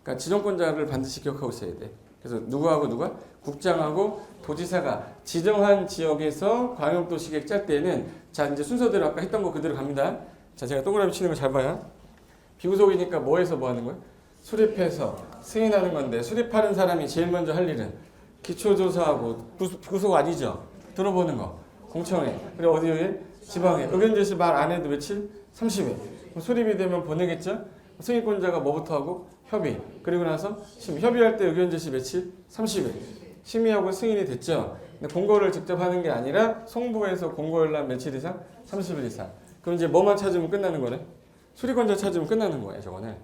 그러니까 지정권자를 반드시 기억하고 있어야 돼. 그래서 누구하고 누가? 국장하고 도지사가 지정한 지역에서 광역도시계획 짤 때는 자 이제 순서대로 아까 했던 거 그대로 갑니다. 자 제가 동그라미 치는 거 잘 봐요. 비구속이니까 뭐 해서 뭐 하는 거예요? 수립해서 승인하는 건데 수립하는 사람이 제일 먼저 할 일은 기초조사하고 비구속 아니죠? 들어보는 거. 공청회. 그리고 어디에? 지방에. 의견 제시 말 안 해도 며칠? 30일. 수립이 되면 보내겠죠? 승인권자가 뭐부터 하고? 협의. 그리고 나서 심의. 협의할 때 의견 제시 며칠? 30일. 심의하고 승인이 됐죠? 근데 공고를 직접 하는 게 아니라 송부에서 공고 열람 며칠 이상? 30일 이상. 그럼 이제 뭐만 찾으면 끝나는 거네? 수리권자 찾으면 끝나는 거예요, 저거는.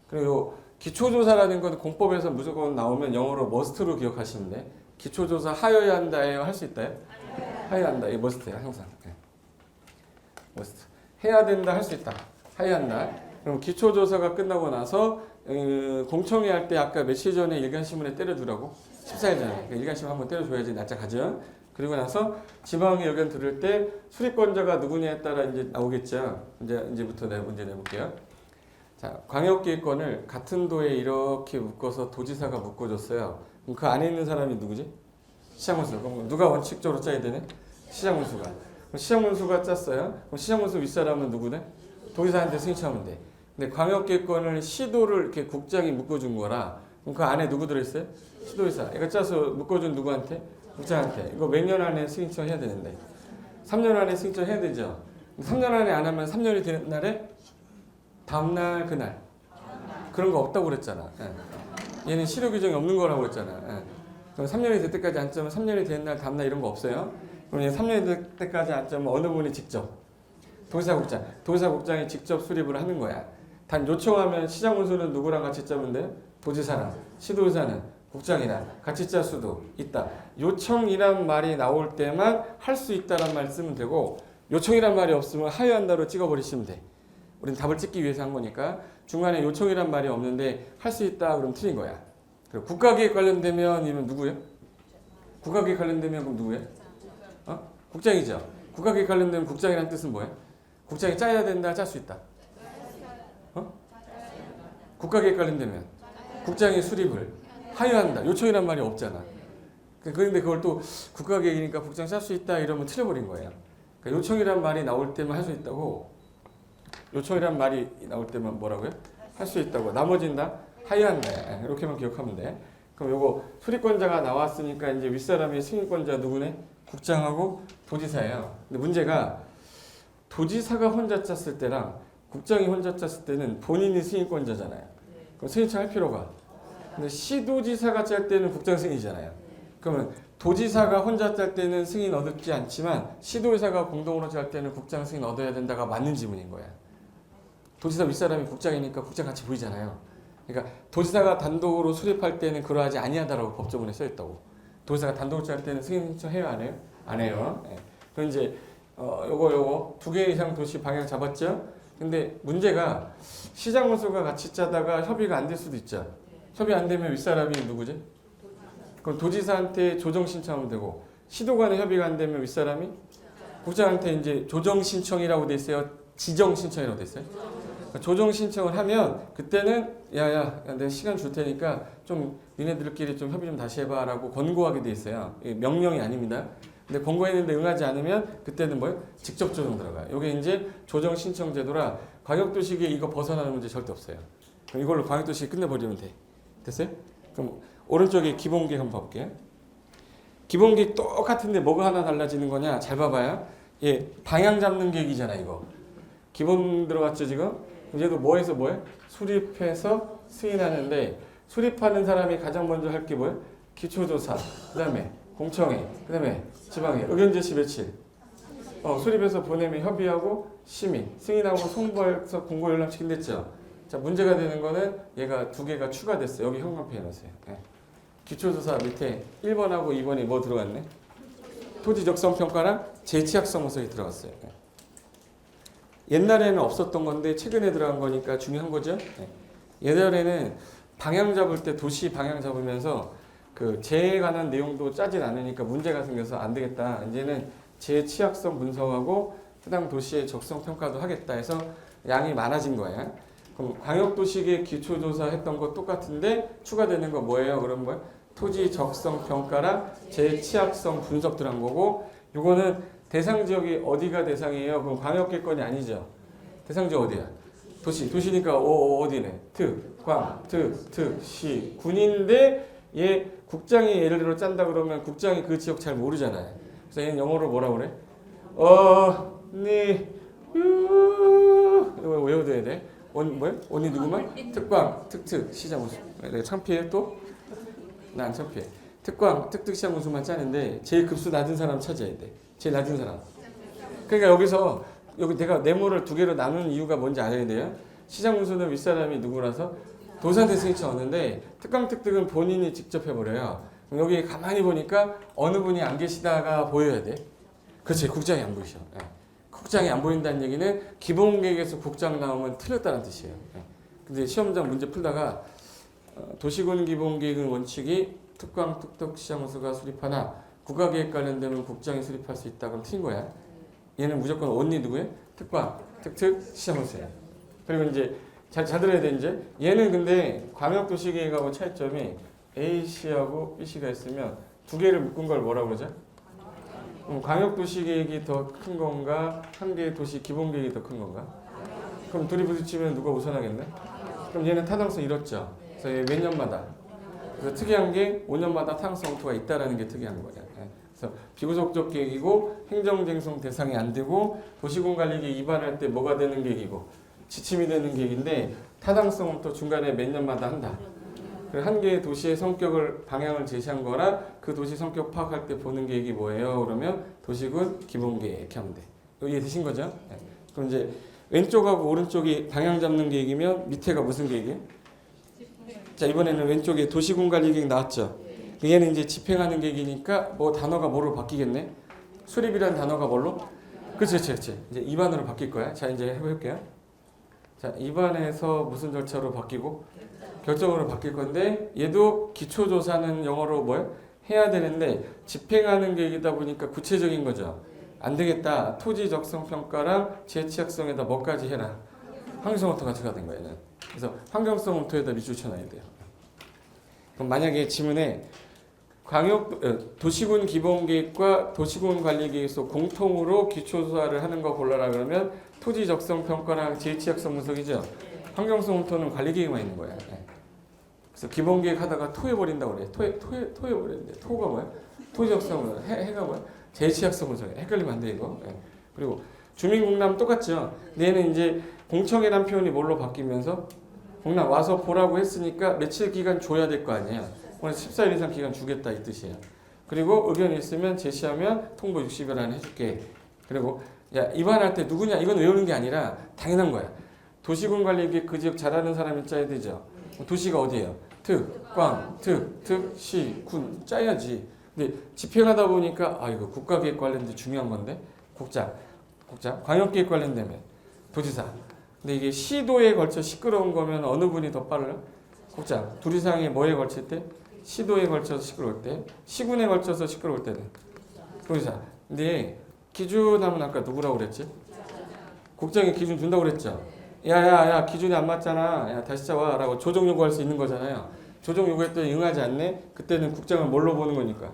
그리고 기초조사라는 건 공법에서 무조건 나오면 영어로 must로 기억하시면 돼. 기초조사 하여야 한다예요? 할 수 있다요? 하여야 한다. 이게 must야, 항상. 네. must. 해야 된다, 할 수 있다. 하여야 한다. 그럼 기초조사가 끝나고 나서 공청회 할 때 아까 며칠 전에 일간신문에 때려주라고? 14일 전에. 일간신문 한번 때려줘야지 날짜 가죠. 그리고 나서 지방의 의견 들을 때 수립권자가 누구냐에 따라 이제 나오겠죠. 이제부터 내가 문제 내볼게요. 자, 광역계획권을 같은 도에 이렇게 묶어서 도지사가 묶어줬어요. 그럼 그 안에 있는 사람이 누구지? 시장문수. 그럼 누가 원칙적으로 짜야 되네? 시장문수가. 그럼 시장문수가 짰어요. 그럼 시장문수 윗사람은 누구네? 도지사한테 승인하면 돼. 근데 광역계획권을 시도를 이렇게 국장이 묶어준 거라. 그럼 그 안에 누구 들어있어요? 시도의사. 이거 짜서 묶어준 누구한테? 국장한테. 이거 몇 년 안에 승인청 해야 되는데. 3년 안에 승인청 해야 되죠. 3년 안에 안 하면 3년이 되는 날에 다음날 그날. 그런 거 없다고 그랬잖아. 예. 얘는 실효 규정이 없는 거라고 그랬잖아. 예. 그럼 3년이 될 때까지 안 짜면 3년이 되는 날 다음날 이런 거 없어요. 그럼 얘 3년이 될 때까지 안 짜면 어느 분이 직접? 도지사국장. 도지사국장이 직접 수립을 하는 거야. 단 요청하면 시장문수는 누구랑 같이 짜면 돼? 도지사랑. 시도의사는 국장이랑 같이 짤 수도 있다. 요청이란 말이 나올 때만 할 수 있다란 말 쓰면 되고 요청이란 말이 없으면 하여한다로 찍어버리시면 돼. 우린 답을 찍기 위해서 한 거니까 중간에 요청이란 말이 없는데 할 수 있다 그럼 틀린 거야. 그리고 국가계획 관련되면 이면 누구예요? 국가계획 관련되면 그럼 누구예요? 국장이죠. 국가계획 관련되면 국장이라는 뜻은 뭐예요? 국장이 짜야 된다, 짤 수 있다. 국가계획 관련되면 국장이 수립을 하여한다. 요청이란 말이 없잖아. 그런데 그걸 또 국가계획이니까 국장 짤 수 있다 이러면 틀려버린 거예요. 그러니까 요청이란 말이 나올 때만 할 수 있다고. 요청이란 말이 나올 때만 뭐라고요? 할 수 있다고. 나머지는 다 하여한다. 이렇게만 기억하면 돼. 그럼 요거 수립권자가 나왔으니까 이제 윗사람이 승인권자 누구네? 국장하고 도지사예요. 근데 문제가 도지사가 혼자 짰을 때랑 국장이 혼자 짰을 때는 본인이 승인권자잖아요. 그럼 승인청 할 필요가. 근데 시도지사가 짤 때는 국장 승인이잖아요. 그러면 도지사가 혼자 짤 때는 승인 얻지 않지만 시도의사가 공동으로 짤 때는 국장 승인 얻어야 된다가 맞는 지문인 거야. 도지사 윗사람이 국장이니까 국장 같이 보이잖아요. 그러니까 도지사가 단독으로 수립할 때는 그러하지 아니하다라고 법조문에 써있다고. 도지사가 단독으로 짤 때는 승인 신청해요? 안 해요? 안 해요. 네. 그럼 이제 요거 2개 이상 도시 방향 잡았죠? 근데 문제가 시장문수가 같이 짜다가 협의가 안 될 수도 있죠. 협의 안 되면 윗사람이 누구지? 그럼 도지사한테 조정 신청하면 되고 시도 간에 협의가 안 되면 윗사람이 국장한테 이제 조정 신청이라고 돼 있어요. 지정 신청이라고 돼 있어요. 조정 신청을 하면 그때는 야야 내가 시간 줄 테니까 좀 니네들끼리 좀 협의 좀 다시 해봐라고 권고하게 돼 있어요. 이게 명령이 아닙니다. 근데 권고했는데 응하지 않으면 그때는 뭐예요? 직접 조정 들어가요. 이게 이제 조정 신청 제도라 광역도시계획 이거 벗어나는 문제 절대 없어요. 그럼 이걸로 광역도시계획 끝내버리면 돼. 됐어요? 그럼 오른쪽에 기본계획 한번 볼게요. 기본계획 똑같은데 뭐가 하나 달라지는 거냐? 잘 봐봐요. 예, 방향 잡는 계획이잖아 이거. 기본 들어갔죠 지금? 얘도 뭐해서 뭐해? 수립해서 승인하는데 수립하는 사람이 가장 먼저 할 게 뭐야? 기초조사, 그 다음에 공청회, 그 다음에 지방회, 의견 제시 며칠? 수립해서 보내면 협의하고 심의, 승인하고 송부해서 공고 열람시킨댔죠. 자, 문제가 되는 거는 얘가 두 개가 추가됐어요. 여기 형광펜 해놨어요. 네. 기초조사 밑에 1번하고 2번이 뭐 들어갔네? 토지 적성 평가랑 재취약성 분석이 들어갔어요. 네. 옛날에는 없었던 건데 최근에 들어간 거니까 중요한 거죠. 네. 예전에는 방향 잡을 때 도시 방향 잡으면서 그 재에 관한 내용도 짜질 않으니까 문제가 생겨서 안 되겠다. 이제는 재 취약성 분석하고 해당 도시의 적성 평가도 하겠다 해서 양이 많아진 거야. 그럼 광역도시계 기초조사 했던 거 똑같은데 추가되는 거 뭐예요? 그럼 뭐야? 토지 적성 평가랑 재 취약성 분석 들어간 거고, 요거는 대상 지역이 어디가 대상이에요? 그럼 광역계권이 아니죠. 대상 지역 어디야? 도시니까 어디네? 시, 군인데 얘 국장이 예를 들어 짠다 그러면 국장이 그 지역 잘 모르잖아요. 그래서 얘는 영어로 뭐라 그래? 이거 외워둬야 돼. 뭐야? 언니 누구만? 특광, 시장 우수. 내가 창피해 또? 나 안 창피해. 특광, 시장 우수만 짜는데 제일 급수 낮은 사람 찾아야 돼. 제일 낮은 사람. 그러니까 여기 내가 네모를 두 개로 나눈 이유가 뭔지 알아야 돼요. 시장 우수는 윗사람이 누구라서 도산대 승인차 얻는데 특강 특득은 본인이 직접 해버려요. 그럼 여기 가만히 보니까 어느 분이 안 계시다가 보여야 돼. 그렇지, 국장이 안 보이셔. 네. 국장이 안 보인다는 얘기는 기본계획에서 국장 나오면 틀렸다는 뜻이에요. 네. 근데 시험장 문제 풀다가 도시군 기본계획은 원칙이 특강 특득 시장 우수가 수립하나 국가계획 관련되면 국장이 수립할 수 있다. 그럼 틀린 거야. 얘는 무조건 언니 누구예요? 특강 특특 시장 우수야. 그리고 이제 잘 들어야 돼. 이제 얘는 근데 광역도시계획하고 차이점이 A시하고 B시가 있으면 두 개를 묶은 걸 뭐라고 그러죠? 광역도시계획이 더 큰 건가? 한 개의 도시 기본계획이 더 큰 건가? 그럼 둘이 부딪히면 누가 우선하겠네? 그럼 얘는 타당성 잃었죠. 그래서 얘 몇 년마다? 그래서 특이한 게 5년마다 타당성 검토가 있다라는 게 특이한 거예요. 그래서 비구속적 계획이고 행정쟁송 대상이 안 되고 도시군관리계획 위반할 때 뭐가 되는 계획이고 지침이 되는 계획인데 타당성 검토 중간에 몇 년마다 한다. 한 개의 도시의 성격을 방향을 제시한 거라 그 도시 성격 파악할 때 보는 계획이 뭐예요? 그러면 도시군 기본계획 이렇게 하면 돼. 이해되신 거죠? 네. 그럼 이제 왼쪽하고 오른쪽이 방향 잡는 계획이면 밑에가 무슨 계획이에요? 자, 이번에는 왼쪽에 도시군 관리 계획 나왔죠? 얘는 이제 집행하는 계획이니까 뭐 단어가 뭐로 바뀌겠네? 수립이라는 단어가 뭘로? 그렇지. 이제 2반으로 바뀔 거야. 자, 이제 해볼게요. 자, 2반에서 무슨 절차로 바뀌고? 결정으로 바뀔 건데 얘도 기초조사는 영어로 뭐예요? 해야 되는데 집행하는 계획이다 보니까 구체적인 거죠. 안 되겠다. 토지 적성 평가랑 재취약성에다 뭐까지 해라. 환경성 검토가 들어가는 거예요. 그래서 환경성 검토에다 밑줄 쳐놔야 돼요. 그럼 만약에 지문에 도시군 기본계획과 도시군 관리계획에서 공통으로 기초조사를 하는 거 골라라 그러면 토지 적성 평가랑 재취약성 분석이죠. 환경성 검토는 관리계획만 있는 거예요. 그래서 기본계획 하다가 토해버린다고 그래. 토해버리는데 토가 뭐야? 토지 적성은 해가 뭐야? 재취약성 분석이야. 헷갈리면 안 돼 이거. 그리고 주민공람 똑같죠. 근데 얘는 이제 공청회란 표현이 뭘로 바뀌면서 공람 와서 보라고 했으니까 며칠 기간 줘야 될 거 아니에요. 오늘 14일 이상 기간 주겠다 이 뜻이에요. 그리고 의견이 있으면 제시하면 통보 60일 안에 해줄게. 그리고 야 입안할 때 누구냐 이건 외우는 게 아니라 당연한 거야. 도시군 관리계획 그 지역 잘하는 사람이 짜야 되죠. 도시가 어디예요? 시, 군 짜야지. 근데 집행하다 보니까 이거 국가계획 관련된 중요한 건데 국장, 광역계획 관련되면 도지사. 근데 이게 시도에 걸쳐 시끄러운 거면 어느 분이 더 빠르요? 국장. 둘 이상이 뭐에 걸칠 때? 시도에 걸쳐서 시끄러울 때, 시군에 걸쳐서 시끄러울 때는 도지사. 근데 기준하면 아까 누구라고 그랬지? 국장이 기준 준다고 그랬죠. 야 기준이 안 맞잖아. 야 다시 짜와 라고 조정 요구할 수 있는 거잖아요. 조정 요구했더니 응하지 않네. 그때는 국장을 뭘로 보는 거니까.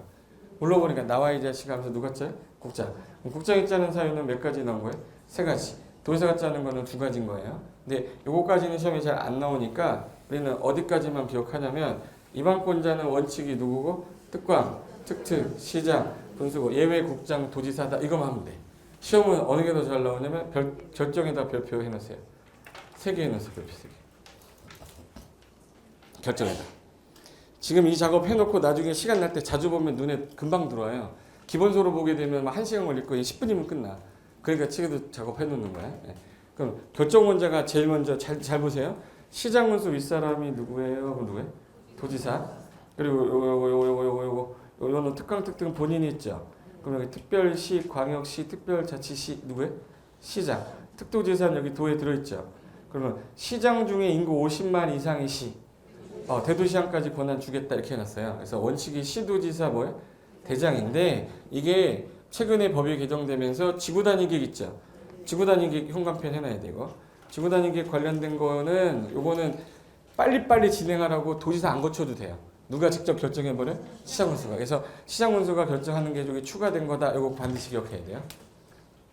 뭘로 보니까 나와 이 자식 하면서 누가 짜요? 국장. 국장이 짜는 사유는 몇 가지 나온 거예요? 3가지. 도지사가 짜는 거는 2가지인 거예요. 근데 요거까지는 시험에 잘 안 나오니까 우리는 어디까지만 기억하냐면 이반권자는 원칙이 누구고? 특광, 특특, 시장, 분수고 예외 국장, 도지사다 이거만 하면 돼. 시험은 어느 게 더 잘 나오냐면 결정에다 별표 해놓으세요. 세 개의 눈썹 옆에 세 개. 결정해라. 지금 이 작업 해놓고 나중에 시간 날 때 자주 보면 눈에 금방 들어와요. 기본소로 보게 되면 막 1시간 걸릴 거예요. 10분이면 끝나. 그러니까 책에도 작업해 놓는 거야. 네. 그럼 결정원자가 제일 먼저 잘 보세요. 시장문수 윗사람이 누구예요? 그럼 누구예요? 도지사. 그리고 요거는 특강특등 본인이 있죠. 그럼 여기 특별시, 광역시, 특별자치시 누구예요? 시장. 특도지사는 여기 도에 들어있죠. 그러면 시장 중에 인구 50만 이상의 시. 대도시장까지 권한 주겠다 이렇게 해놨어요. 그래서 원칙이 시도지사 뭐예요? 대장인데 이게 최근에 법이 개정되면서 지구단위계획 있죠. 지구단위계획 현관편 해놔야 되고 지구단위계획 관련된 거는 요거는 빨리빨리 진행하라고 도지사 안 거쳐도 돼요. 누가 직접 결정해버려? 시장군수가. 그래서 시장군수가 결정하는 게 저기 추가된 거다. 이거 반드시 기억해야 돼요.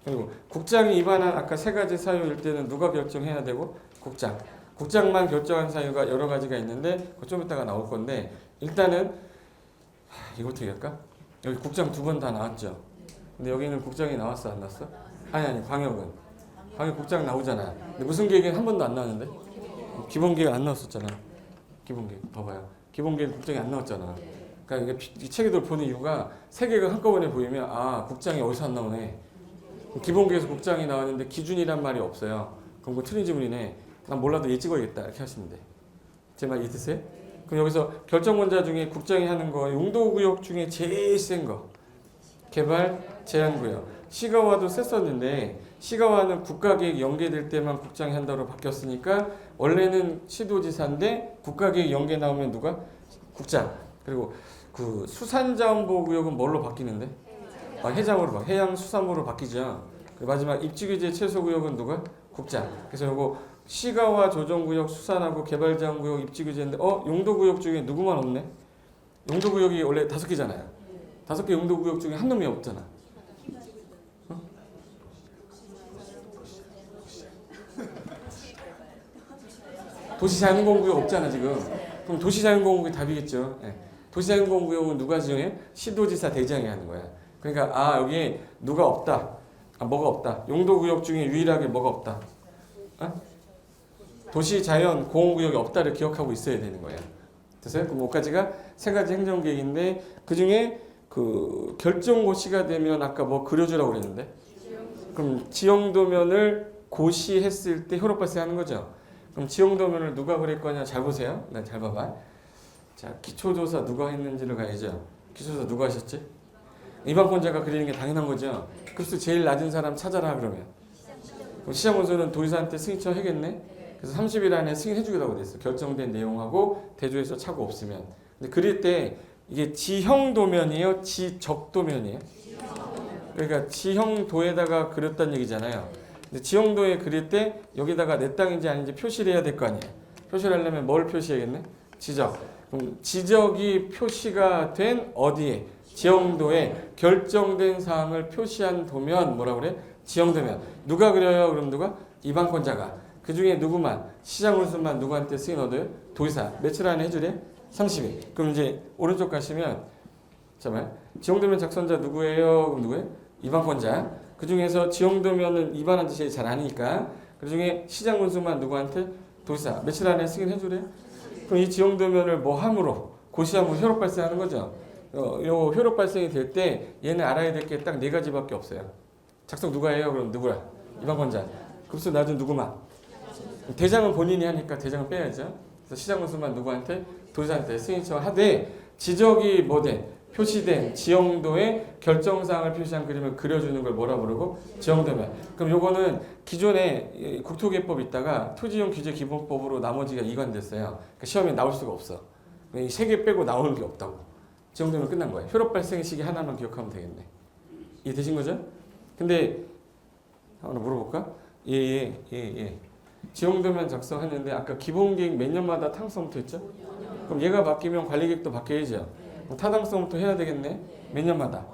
그리고 국장이 위반한 아까 세 가지 사유일 때는 누가 결정해야 되고? 국장. 국장만 결정한 사유가 여러 가지가 있는데 그거 좀 이따가 나올 건데 일단은 이거부터 얘기할까? 여기 국장 두 번 다 나왔죠. 근데 여기는 국장이 나왔어 안 나왔어? 아니 광역은. 광역 국장 나오잖아. 근데 무슨 계획은 한 번도 안 나왔는데? 기본계획 안 나왔었잖아. 기본계획 봐봐요. 기본계획 국장이 안 나왔잖아. 그러니까 이게 이 책에도 보는 이유가 세 개가 한꺼번에 보이면 국장이 어디서 안 나오네. 기본계획에서 국장이 나왔는데 기준이란 말이 없어요. 그럼 그거 틀린 지문이네. 난 몰라도 얘 찍어야겠다 이렇게 하시면 돼. 제 말 이해되세요? 그럼 여기서 결정권자 중에 국장이 하는 거 용도구역 중에 제일 센 거 개발 제한구역. 시가와도 셌었는데 시가와는 국가계획 연계될 때만 국장이 한다로 바뀌었으니까 원래는 시도지사인데 국가계획 연계 나오면 누가? 국장. 그리고 그 수산자원보호구역은 뭘로 바뀌는데? 해장으로 해양수산부로 바뀌죠. 마지막 입지규제 최소구역은 누가? 국장. 그래서 요거 시가와 조정구역, 수산하고 개발제한구역, 입지규제인데 용도구역 중에 누구만 없네? 용도구역이 원래 5개잖아요. 5개 용도구역 중에 한 놈이 없잖아. 도시자연공원구역 없잖아 지금. 그럼 도시자연공원구역이 답이겠죠. 네. 도시자연공원구역은 누가 지정해? 시도지사 대장이 하는 거야. 그러니까 여기 누가 없다. 뭐가 없다. 용도구역 중에 유일하게 뭐가 없다. 도시자연공원구역이 없다를 기억하고 있어야 되는 거예요. 됐어요? 그럼 5가지가 세 가지 행정계획인데 그 중에 그 결정고시가 되면 아까 뭐 그려주라고 그랬는데 그럼 지형도면을 고시했을 때 효력 발생하는 거죠. 그럼 지형도면을 누가 그릴 거냐 잘 보세요. 잘 봐봐. 자, 기초조사 누가 했는지를 가야죠. 기초조사 누가 하셨지? 이방권자가 그리는 게 당연한 거죠. 급수 제일 낮은 사람 찾아라 그러면. 그럼 시장원수는 도지사한테 승인 처해야겠네. 그래서 30일 안에 승인해주겠다고 그랬어. 결정된 내용하고 대조해서 착오 없으면. 근데 그릴 때 이게 지형도면이에요? 지적도면이에요? 그러니까 지형도에다가 그렸다는 얘기잖아요. 근데 지형도에 그릴 때 여기다가 내 땅인지 아닌지 표시를 해야 될 거 아니에요. 표시를 하려면 뭘 표시해야겠네? 지적. 그럼 지적이 표시가 된 어디에? 지형도에 결정된 사항을 표시한 도면 뭐라 그래? 지형도면. 누가 그려요? 그럼 누가? 이방권자가. 그 중에 누구만? 시장군수만 누구한테 승인 얻어요? 도지사. 며칠 안에 해주래? 30일. 그럼 이제 오른쪽 가시면 잠깐만. 지형도면 작성자 누구예요? 그럼 누구예요? 이방권자. 그 중에서 지형도면은 이반한 짓이 잘 아니니까 그 중에 시장군수만 누구한테? 도지사. 며칠 안에 승인해주래? 그럼 이 지형도면을 뭐 함으로? 고시함으로 효력 발생하는 거죠. 요 효력 발생이 될 때 얘는 알아야 될 게 딱 4가지밖에 없어요. 작성 누가 해요? 그럼 누구야? 이방권자. 급수 낮은 누구만? 대장은 본인이 하니까 대장을 빼야죠. 그래서 시장군수만 누구한테? 도지사한테 승인처 하되 지적이 뭐된? 표시된 지형도에 결정사항을 표시한 그림을 그려주는 걸 뭐라 부르고? 지형도면. 그럼 요거는 기존에 국토개법 있다가 토지용 규제 기본법으로 나머지가 이관됐어요. 그러니까 시험에 나올 수가 없어. 이 3개 빼고 나오는 게 없다고. 지형도면 끝난 거예요. 효력 발생 시기 하나만 기억하면 되겠네. 이해되신 거죠? 근데 하나 물어볼까? 예. 지형도면 작성했는데 아까 기본계획 몇 년마다 타당성부터 했죠? 그럼 얘가 바뀌면 관리계획도 바뀌어야죠. 그럼 타당성부터 해야 되겠네? 몇 년마다?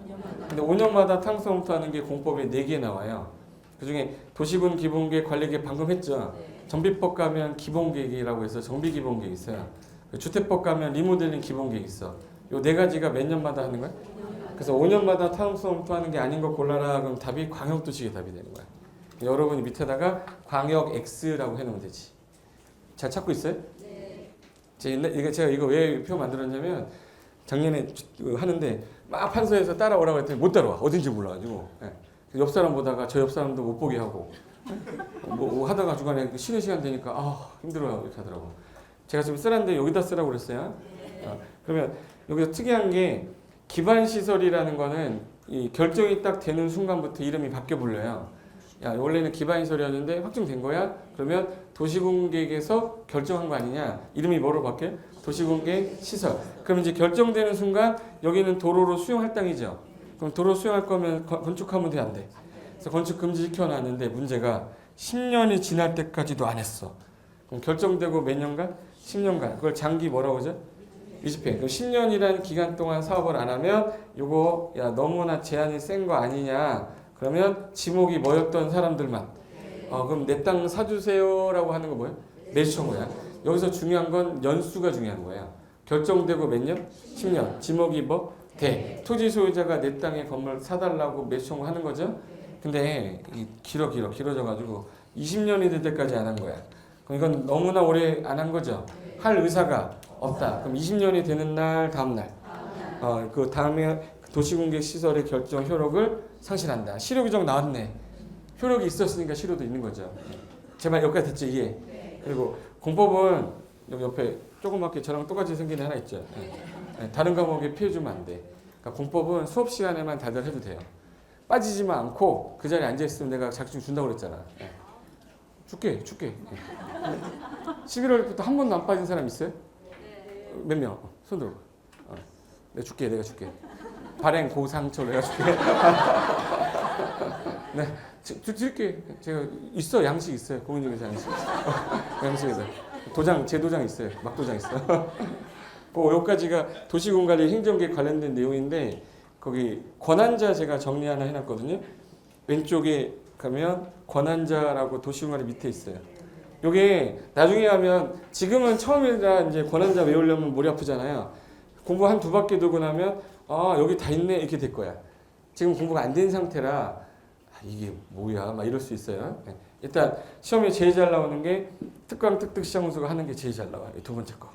근데 5년마다 타당성부터 하는 게 공법에 4개 나와요. 그 중에 도시군 기본계획, 관리계획 방금 했죠? 정비법 가면 기본계획이라고 해서 정비기본계획 있어요. 주택법 가면 리모델링 기본계획 있어. 요 4가지가 몇 년마다 하는 거야? 그래서 5년마다 타당성부터 하는 게 아닌 거 골라라. 그럼 답이 광역도시계 답이 되는 거야. 여러분이 밑에다가 광역 X라고 해놓으면 되지. 잘 찾고 있어요? 네. 제가 이거 왜 표 만들었냐면 작년에 하는데 막 판서에서 따라오라고 했더니 못 따라와. 어딘지 몰라가지고. 예. 옆 사람 보다가 저 옆 사람도 못 보게 하고 뭐 하다가 중간에 쉬는 시간 되니까 힘들어요 이렇게 하더라고. 제가 지금 쓰라는데 여기다 쓰라고 그랬어요. 그러면 여기서 특이한 게 기반 시설이라는 거는 이 결정이 딱 되는 순간부터 이름이 바뀌어 불려요. 야 원래는 기반 시설이었는데 확정된 거야? 그러면 도시공계획에서 결정한 거 아니냐? 이름이 뭐로 바뀌어요? 도시공계획 시설. 그럼 이제 결정되는 순간 여기는 도로로 수용할 땅이죠. 그럼 도로 수용할 거면 건축하면 돼 안 돼? 그래서 건축 금지 시켜놨는데 문제가 10년이 지날 때까지도 안 했어. 그럼 결정되고 몇 년간? 10년간. 그걸 장기 뭐라고 하죠? 미집행. 그럼 10년이라는 기간 동안 사업을 안 하면 요거 야 너무나 제한이 센 거 아니냐? 그러면 지목이 뭐였던 사람들만. 그럼 내 땅 사주세요라고 하는 거 뭐예요? 매수 청구야. 여기서 중요한 건 연수가 중요한 거예요. 결정되고 몇 년? 10년. 지목이 뭐? 대. 토지 소유자가 내 땅에 건물 사달라고 매수 청구하는 거죠. 근데 길어져가지고 20년이 될 때까지 안 한 거야. 그럼 이건 너무나 오래 안 한 거죠. 할 의사가 없다. 그럼 20년이 되는 날 다음 날. 그 다음에 도시공개 시설의 결정 효력을 상실한다. 실효 규정 나왔네. 효력이 있었으니까 실효도 있는 거죠. 제발 여기까지 됐죠 이게. 그리고 공법은 여기 옆에 조그맣게 저랑 똑같이 생긴 애 하나 있죠. 다른 과목에 피해주면 안 돼. 그러니까 공법은 수업 시간에만 다들 해도 돼요. 빠지지만 않고 그 자리에 앉아 있으면 내가 자격증 준다고 그랬잖아. 줄게. 11월부터 한 번도 안 빠진 사람 있어요? 몇 명? 손 들어. 내가 줄게. 발행 고상처 내가 줄게. 네, 줄게. 제가 있어 양식 있어요. 공인중개사 양식. 양식에서 제 도장 있어요. 막도장 있어. 여기까지가 도시공관리 행정계획 관련된 내용인데 거기 권한자 제가 정리 하나 해놨거든요. 왼쪽에 가면 권한자라고 도시공관리 밑에 있어요. 요게 나중에 하면 지금은 처음이라 이제 권한자 외우려면 머리 아프잖아요. 공부 한 두 바퀴 돌고 나면 여기 다 있네 이렇게 될 거야. 지금 공부가 안 된 상태라 이게 뭐야 막 이럴 수 있어요. 일단 시험에 제일 잘 나오는 게 특강 특특 시장훈수가 하는 게 제일 잘 나와요. 두 번째 거.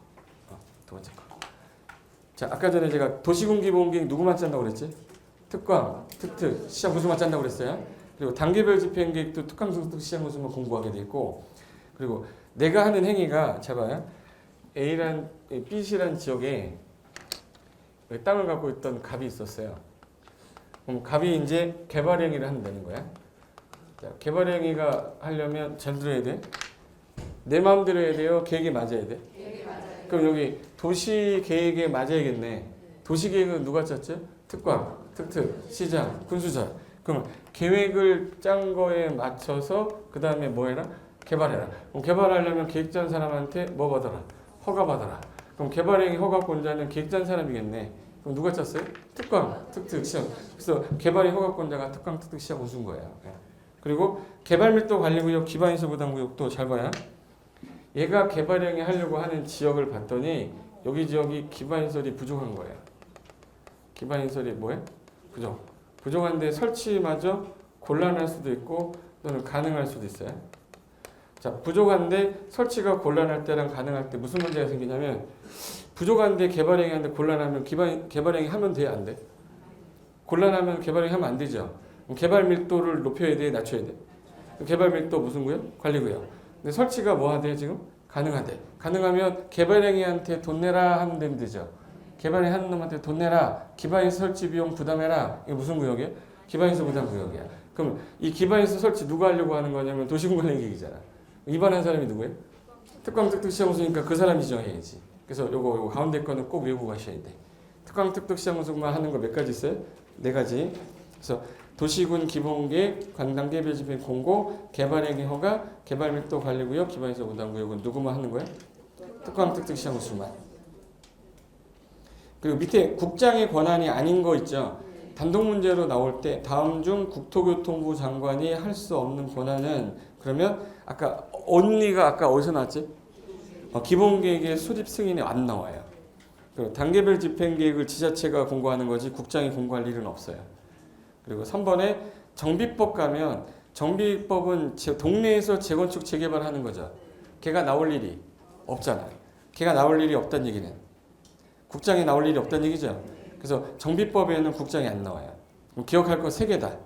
자 아까 전에 제가 도시공기본계획 누구만 짠다고 그랬지? 특강, 특특, 시장훈수만 짠다고 그랬어요. 그리고 단계별 집행계획도 특강, 특특, 시장훈수만 공부하게 돼 있고 그리고 내가 하는 행위가 잘 봐요. A란 B시란 지역에 땅을 갖고 있던 갑이 있었어요. 그럼 갑이 이제 개발행위를 한다는 거야. 자, 개발행위가 하려면 잘 들어야 돼. 내 마음대로 해야 돼요? 계획에 맞아야 돼? 그럼 여기 도시계획에 맞아야겠네. 도시계획은 누가 짰죠? 특광, 특특, 시장, 군수자. 그럼 계획을 짠 거에 맞춰서 그 다음에 뭐 해라? 개발해라. 그럼 개발하려면 계획 짠 사람한테 뭐 받아라? 허가 받아라. 그럼 개발행위 허가권자는 계획 짠 사람이겠네. 그럼 누가 짰어요? 특광, 특특, 시장. 그래서 개발행위 허가권자가 특광, 특특, 시장 우sun 거예요. 그리고 개발밀도 관리구역, 기반시설 부담구역도 잘 봐야. 얘가 개발행위 하려고 하는 지역을 봤더니 여기 지역이 기반시설이 부족한 거예요. 기반시설이 뭐예요? 부족한데 설치마저 곤란할 수도 있고 또는 가능할 수도 있어요. 자, 부족한데 설치가 곤란할 때랑 가능할 때 무슨 문제가 생기냐면 부족한데 개발행위 하는데 곤란하면 개발행위 하면 돼? 안 돼? 곤란하면 개발행위 하면 안 되죠. 그럼 개발 밀도를 높여야 돼? 낮춰야 돼? 개발 밀도 무슨 구역? 관리구역. 근데 설치가 뭐 하대 지금? 가능하대. 가능하면 개발행위한테 돈 내라 하면 되면 되죠. 개발행위 하는 놈한테 돈 내라. 기반시설 설치 비용 부담해라. 이게 무슨 구역이에요? 기반시설 부담 구역이야. 그럼 이 기반시설 설치 누가 하려고 하는 거냐면 도시공관리계획이잖아. 입안한 사람이 누구예요? 특광 특특 시장훈수니까 그 사람이 지정해야지. 그래서 요거 가운데 거는 꼭 외우고 가셔야 돼. 특광 특특 시장훈수만 하는 거 몇 가지 있어요? 4가지. 그래서 도시군 기본계획, 관단계별 집행 공고, 개발행위 허가, 개발밀도 관리구역, 기반시설 부담구역은 누구만 하는 거예요? 특광 특특 시장훈수만. 그리고 밑에 국장의 권한이 아닌 거 있죠. 단독 문제로 나올 때 다음 중 국토교통부 장관이 할 수 없는 권한은 그러면 아까 only가 아까 어디서 나왔지? 기본계획의 수립 승인이 안 나와요. 그리고 단계별 집행계획을 지자체가 공고하는 거지 국장이 공고할 일은 없어요. 그리고 3번에 정비법 가면 정비법은 동네에서 재건축 재개발하는 거죠. 걔가 나올 일이 없잖아요. 걔가 나올 일이 없다는 얘기는 국장이 나올 일이 없다는 얘기죠. 그래서 정비법에는 국장이 안 나와요. 기억할 거 3개다.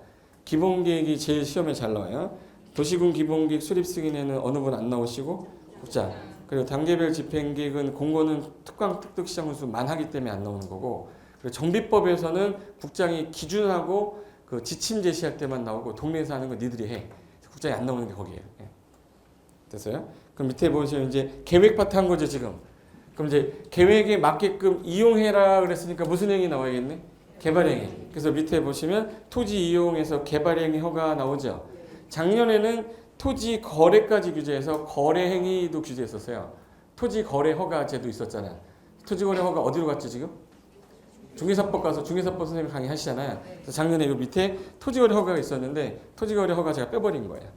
기본계획이 제일 시험에 잘 나와요. 도시군 기본계획 수립 승인에는 어느 분 안 나오시고 국장. 그리고 단계별 집행계획은 공고는 특강 특특시장 훈수만 하기 때문에 안 나오는 거고, 그리고 정비법에서는 국장이 기준하고 그 지침 제시할 때만 나오고 동네에서 하는 거 니들이 해. 국장이 안 나오는 게 거기에요. 예. 됐어요? 그럼 밑에 보시면 이제 계획 파트 한 거죠 지금. 그럼 이제 계획에 맞게끔 이용해라 그랬으니까 무슨 행위 나와야겠네? 개발행위. 그래서 밑에 보시면 토지 이용해서 개발행위 허가 나오죠. 작년에는 토지 거래까지 규제해서 거래행위도 규제했었어요. 토지 거래 허가제도 있었잖아요. 토지 거래 허가 어디로 갔죠 지금? 중개사법 가서 중개사법 선생님이 강의하시잖아요. 그래서 작년에 요 밑에 토지거래 허가가 있었는데 토지거래 허가 제가 빼버린 거예요.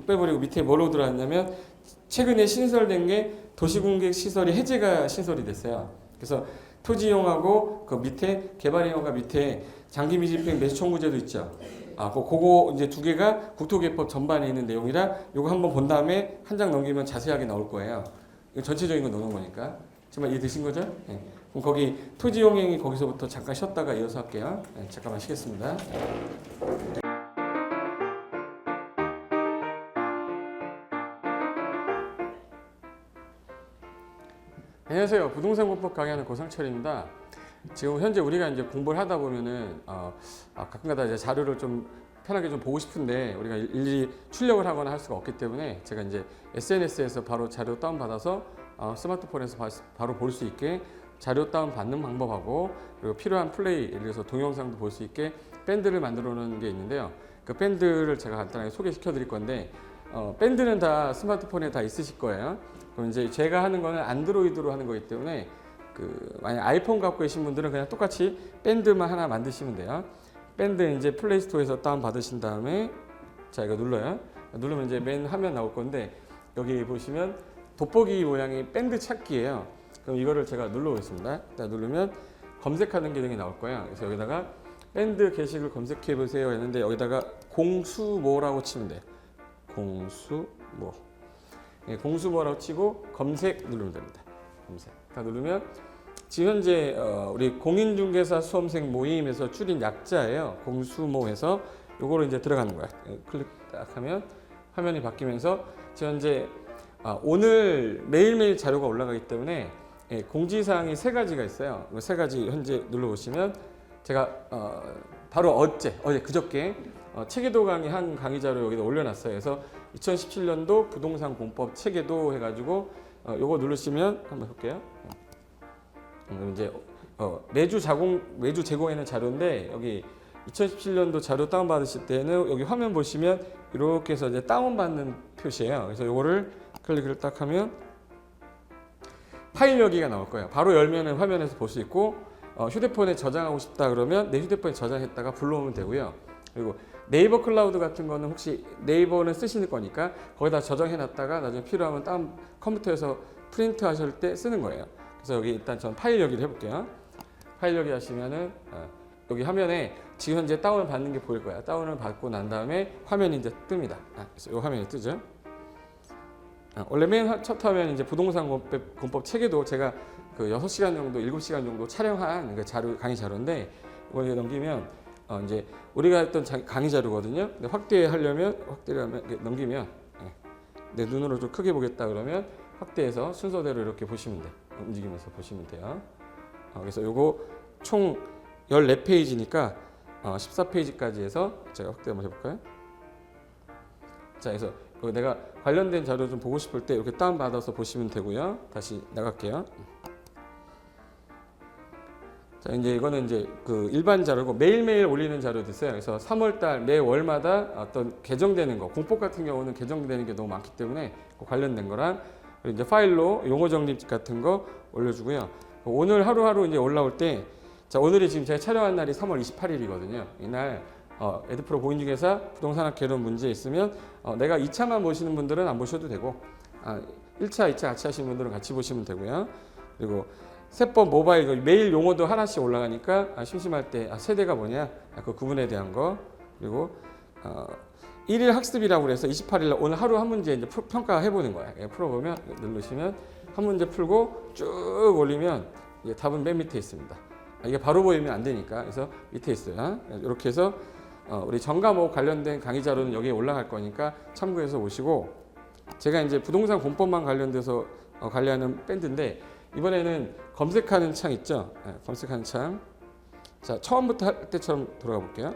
빼버리고 밑에 뭐로 들어왔냐면 최근에 신설된 게 도시공객 시설이 해제가 신설이 됐어요. 그래서 토지 이용하고 그 밑에 개발행 허가 밑에 장기 미집행 매수 청구제도 있죠. 그거 이제 2개가 국토개법 전반에 있는 내용이라 요거 한번 본 다음에 한 장 넘기면 자세하게 나올 거예요. 이거 전체적인 거 넣는 거니까. 정말 이해되신 거죠? 네. 그럼 거기 토지 이용행위 거기서부터 잠깐 쉬었다가 이어서 할게요. 네, 잠깐만 쉬겠습니다. 안녕하세요. 부동산 공법 강의하는 고상철입니다. 지금 현재 우리가 이제 공부를 하다 보면은 가끔가다 이제 자료를 좀 편하게 좀 보고 싶은데 우리가 일일이 출력을 하거나 할 수가 없기 때문에 제가 이제 SNS에서 바로 자료 다운 받아서 스마트폰에서 바로 볼 수 있게 자료 다운 받는 방법하고, 그리고 필요한 플레이, 예를 들어서 동영상도 볼 수 있게 밴드를 만들어 놓은 게 있는데요. 그 밴드를 제가 간단하게 소개시켜 드릴 건데 밴드는 다 스마트폰에 다 있으실 거예요. 그럼 이제 제가 하는 거는 안드로이드로 하는 거기 때문에 만약 아이폰 갖고 계신 분들은 그냥 똑같이 밴드만 하나 만드시면 돼요. 밴드 이제 플레이스토어에서 다운 받으신 다음에 자 이거 눌러요. 누르면 이제 맨 화면 나올 건데 여기 보시면 돋보기 모양의 밴드 찾기예요. 그럼 이거를 제가 눌러보겠습니다. 누르면 검색하는 기능이 나올 거예요. 그래서 여기다가 밴드 게시글 검색해 보세요 했는데 여기다가 공수모라고 치면 돼요. 공수모. 네, 공수모라고 치고 검색 누르면 됩니다. 검색. 다 누르면 지금 현재 우리 공인중개사 수험생 모임에서 줄인 약자예요. 공수모에서 요거를 이제 들어가는 거야. 클릭 딱 하면 화면이 바뀌면서 지금 현재 오늘 매일매일 자료가 올라가기 때문에 공지사항이 3가지가 있어요. 3가지 현재 눌러보시면 제가 바로 어제 그저께 체계도 강의 한 강의 자료 여기다 올려놨어요. 그래서 2017년도 부동산 공법 체계도 해가지고 요거 누르시면 한번 볼게요. 이제 매주 제공하는 자료인데 여기 2017년도 자료 다운 받으실 때는 여기 화면 보시면 이렇게 해서 이제 다운 받는 표시예요. 그래서 요거를 클릭을 딱 하면 파일 여기가 나올 거예요. 바로 열면은 화면에서 볼 수 있고 휴대폰에 저장하고 싶다 그러면 내 휴대폰에 저장했다가 불러오면 되고요. 그리고 네이버 클라우드 같은 거는 혹시 네이버는 쓰시는 거니까 거기다 저장해 놨다가 나중에 필요하면 컴퓨터에서 프린트 하실 때 쓰는 거예요. 그래서 여기 일단 전 파일 여기를 해볼게요. 파일 여기 하시면은 여기 화면에 지금 현재 다운을 받는 게 보일 거예요. 다운을 받고 난 다음에 화면이 이제 뜹니다. 그래서 이 화면이 뜨죠. 원래 맨 첫 화면 이제 부동산 공법 체계도 제가 그 6시간 정도, 7시간 정도 촬영한 그 자료, 강의 자료인데 이걸 넘기면 이제 우리가 했던 강의 자료거든요. 근데 확대를 넘기면 내 눈으로 좀 크게 보겠다 그러면 확대해서 순서대로 이렇게 보시면 돼요. 움직이면서 보시면 돼요. 그래서 요거 총 14페이지니까 14페이지까지 해서 제가 확대 한번 해볼까요? 자, 그래서 내가 관련된 자료 좀 보고 싶을 때 이렇게 다운받아서 보시면 되고요. 다시 나갈게요. 자, 이제 이거는 이제 그 일반 자료고 매일매일 올리는 자료도 있어요. 그래서 3월달 매 월마다 어떤 개정되는 거, 공법 같은 경우는 개정되는 게 너무 많기 때문에 그 관련된 거랑 그리고 이제 파일로 용어 정립 같은 거 올려주고요. 오늘 하루하루 이제 올라올 때, 자, 오늘이 지금 제가 촬영한 날이 3월 28일이거든요. 이날 에드프로 공인중개사 부동산학 개론 문제 있으면 내가 2차만 보시는 분들은 안 보셔도 되고 1차, 2차 같이 하시는 분들은 같이 보시면 되고요. 그리고 세법 모바일 매일 용어도 하나씩 올라가니까 심심할 때 세대가 뭐냐 그 구분에 대한 거, 그리고 1일 학습이라고 그래서 28일 날 오늘 하루 한 문제 이제 평가해 보는 거야. 풀어보면 누르시면 한 문제 풀고 쭉 올리면 이제 답은 맨 밑에 있습니다. 이게 바로 보이면 안 되니까 그래서 밑에 있어요. 이렇게 해서 우리 전 과목 관련된 강의 자료는 여기에 올라갈 거니까 참고해서 보시고, 제가 이제 부동산 공법만 관련돼서 관리하는 밴드인데 이번에는 검색하는 창 있죠? 검색하는 창. 자, 처음부터 할 때처럼 돌아가 볼게요.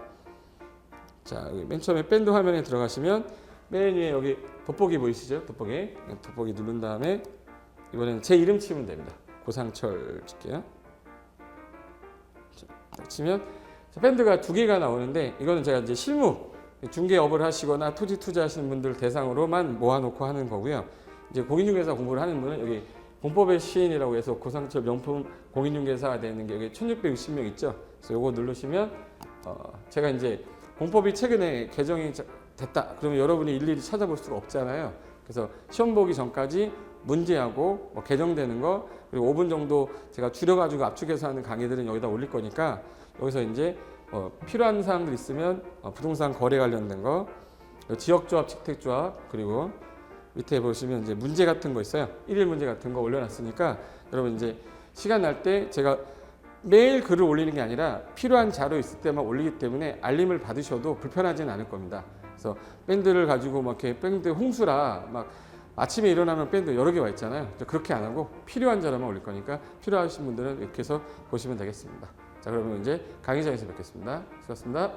자, 여기 맨 처음에 밴드 화면에 들어가시면 맨 위에 여기 돋보기 보이시죠? 돋보기 누른 다음에 이번에는 제 이름 치면 됩니다. 고상철 칠게요. 자, 치면 밴드가 두 개가 나오는데 이거는 제가 이제 실무 중개업을 하시거나 토지 투자하시는 분들 대상으로만 모아놓고 하는 거고요. 이제 공인중개사 공부를 하는 분은 여기 공법의 시인이라고 해서 고상철 명품 공인중개사가 되는 게 여기 1660명 있죠. 그래서 요거 누르시면 제가 이제 공법이 최근에 개정이 됐다. 그러면 여러분이 일일이 찾아볼 수가 없잖아요. 그래서 시험 보기 전까지 문제하고 개정되는 거 그리고 5분 정도 제가 줄여가지고 압축해서 하는 강의들은 여기다 올릴 거니까 여기서 이제 필요한 사항들 있으면 부동산 거래 관련된 거, 지역조합, 직택조합, 그리고 밑에 보시면 이제 문제 같은 거 있어요. 1일 문제 같은 거 올려놨으니까 여러분 이제 시간 날 때 제가 매일 글을 올리는 게 아니라 필요한 자료 있을 때만 올리기 때문에 알림을 받으셔도 불편하지는 않을 겁니다. 그래서 밴드를 가지고 막 이렇게 밴드 홍수라 막 아침에 일어나면 밴드 여러 개가 있잖아요. 그렇게 안 하고 필요한 자료만 올릴 거니까 필요하신 분들은 이렇게 해서 보시면 되겠습니다. 자, 그러면 이제 강의장에서 뵙겠습니다. 수고하셨습니다.